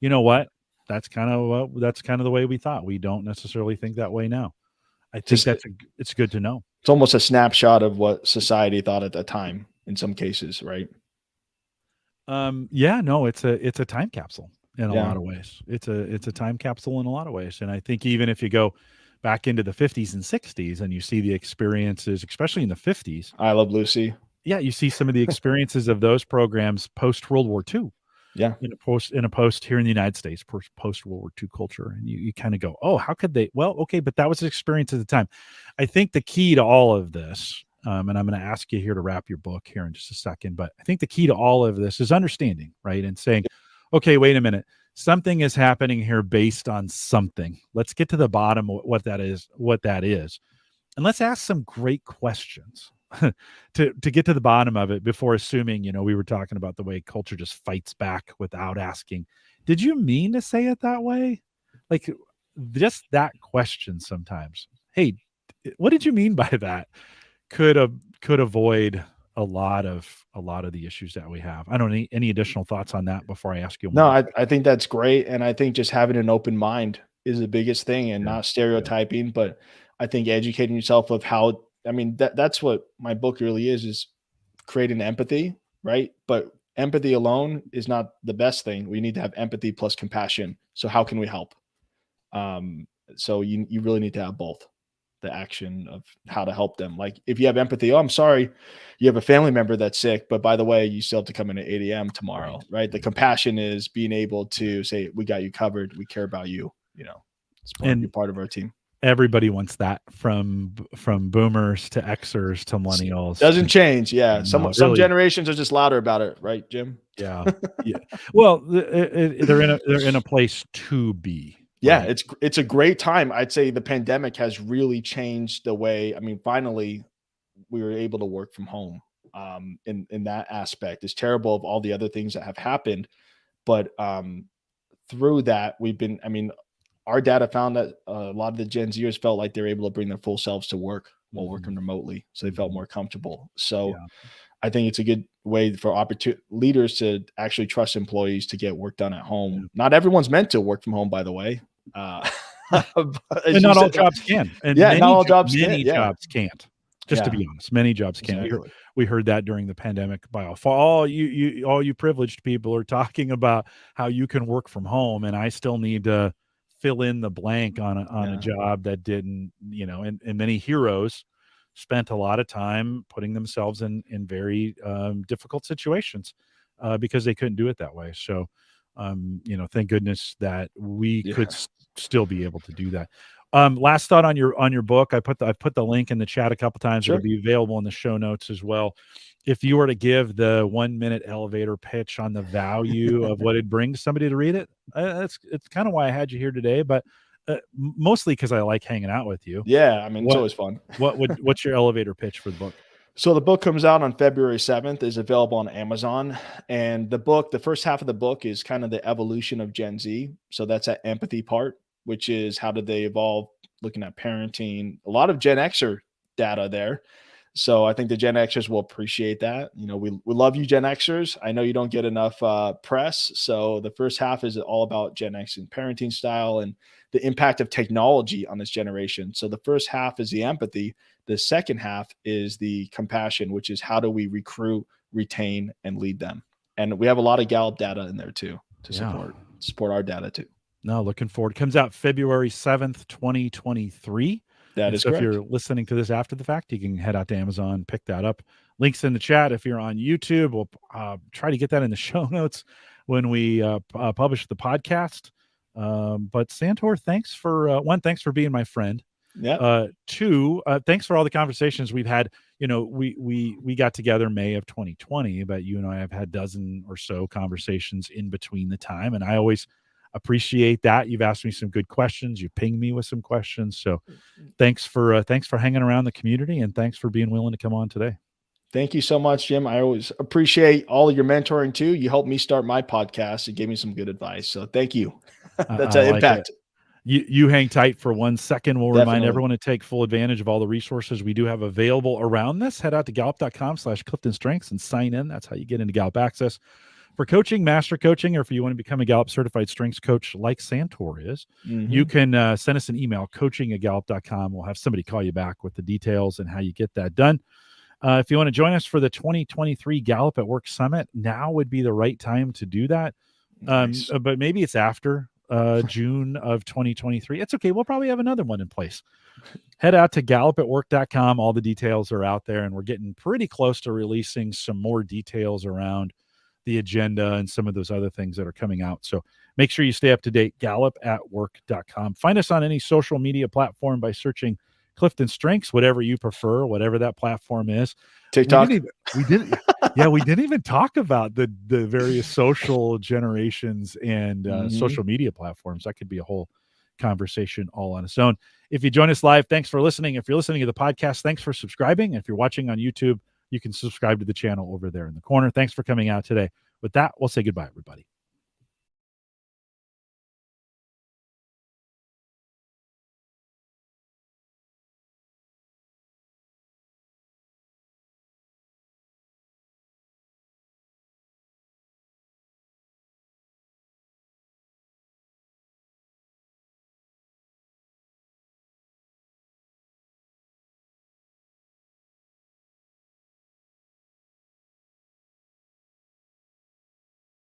"You know what? That's kind of the way we thought. We don't necessarily think that way now." I think Just it's good to know. it's almost a snapshot of what society thought at the time in some cases, right? Yeah, no, it's a time capsule in a Yeah, lot of ways. It's a time capsule in a lot of ways, and I think even if you go back into the 50s and 60s and you see the experiences, especially in the 50s, I Love Lucy. yeah, you see some of the experiences of those programs post World War II Yeah, in a post here in the United States, post World War II culture, and you kind of go, oh, how could they? Well, okay, but that was an experience at the time. I think the key to all of this, and I'm going to ask you here to wrap your book here in just a second, but I think the key to all of this is understanding, right, and saying, okay, wait a minute. Something is happening here based on something. Let's get to the bottom of what that is. And let's ask some great questions to get to the bottom of it before assuming, we were talking about the way culture just fights back without asking, did you mean to say it that way? Like, just that question sometimes. Hey, what did you mean by that? Could avoid a lot of the issues that we have. I don't know any additional thoughts on that before I ask you one No, more I question. think that's great, and I think just having an open mind is the biggest thing, and Yeah. not Yeah. stereotyping, but I think educating yourself of how, I mean, that's what my book really is creating empathy, right? But empathy alone is not the best thing. We need to have empathy plus compassion. So how can we help? Um, so you really need to have both, the action of how to help them. Like if you have empathy, oh, I'm sorry, you have a family member that's sick, but by the way, you still have to come in at 8 a.m. Right. tomorrow, right? The Right. compassion is being able to say, we got you covered, we care about you, you're And part of our team. everybody wants that from boomers to Xers to millennials Doesn't to, change. Yeah. no, Some really. generations are just louder about it, right, Jim? Yeah. Yeah. Well, they're in a place to be, Yeah, right? it's a great time. I'd say the pandemic has really changed the way. I mean, finally, we were able to work from home. In that aspect, it's terrible of all the other things that have happened, but through that, we've been. I mean, our data found that a lot of the Gen Zers felt like they were able to bring their full selves to work while Mhm. working remotely, so they felt Mhm. more comfortable. So Yeah. I think it's a good way for leaders to actually trust employees to get work done at Yeah. home. Not everyone's meant to work from home, by the way. Uh, but as And you not all said, jobs can, and yeah, not all jobs can. many Yeah, jobs can't. Just to yeah, be honest, many jobs can't. exactly. We heard that during the pandemic by all you privileged people are talking about how you can work from home, and I still need to fill in the blank on a Yeah, job that didn't, and many heroes spent a lot of time putting themselves in very difficult situations because they couldn't do it that way. So, thank goodness that we could yeah, still be able to do that. Last thought on your book. I put the link in the chat a couple times. It'll sure. be available in the show notes as well. If you were to give the 1 minute elevator pitch on the value of what it brings somebody to read it, it's kind of why I had you here today. But mostly because I like hanging out with you. Yeah, I mean, it's What always fun. what's your elevator pitch for the book? So the book comes out on February 7th, is available on Amazon. And the first half of the book is kind of the evolution of Gen Z. So that's that empathy part, which is how did they evolve, looking at parenting, a lot of Gen Xer data there. So I think the Gen Xers will appreciate that. We love you, Gen Xers. I know you don't get enough press. So the first half is all about Gen X and parenting style and the impact of technology on this generation. So the first half is the empathy. The second half is the compassion, which is how do we recruit, retain, and lead them. And we have a lot of Gallup data in there too to Yeah. support our data too. No, looking forward. It comes out February 7th, 2023. That And is so if correct. you're listening to this after the fact, you can head out to Amazon, pick that up. Links in the chat. If you're on YouTube, we'll try to get that in the show notes when we publish the podcast. But Santor, thanks for thanks for being my friend. Yeah. Two, thanks for all the conversations we've had. We got together May of 2020, but you and I have had dozen or so conversations in between the time, and I always appreciate that. You've asked me some good questions. You pinged me with some questions. So thanks for hanging around the community, and thanks for being willing to come on today. Thank you so much, Jim. I always appreciate all of your mentoring too. You helped me start my podcast and gave me some good advice. So thank you. That's I an like it. impact. You hang tight for 1 second. We'll remind Definitely. everyone to take full advantage of all the resources we do have available around this. Head out to gallup.com/CliftonStrengths and sign in. That's how you get into Gallup Access for coaching, master coaching, or if you want to become a Gallup certified strengths coach like Santor is. You Hmm. can send us an email, coaching@gallup.com. We'll have somebody call you back with the details and how you get that done. If you want to join us for the 2023 Gallup at Work Summit, now would be the right time to do that. Nice. But maybe it's after June of 2023. It's okay. We'll probably have another one in place. Head out to gallupatwork.com. All the details are out there, and we're getting pretty close to releasing some more details around the agenda and some of those other things that are coming out. So make sure you stay up to date, gallupatwork.com. Find us on any social media platform by searching Clifton Strengths, whatever you prefer, whatever that platform is. We TikTok. didn't even, we didn't, Yeah, we didn't even talk about the various social generations and Mhm. social media platforms. That could be a whole conversation all on its own. If you join us live, thanks for listening. If you're listening to the podcast, thanks for subscribing. If you're watching on YouTube, you can subscribe to the channel over there in the corner. Thanks for coming out today. With that, we'll say goodbye, everybody.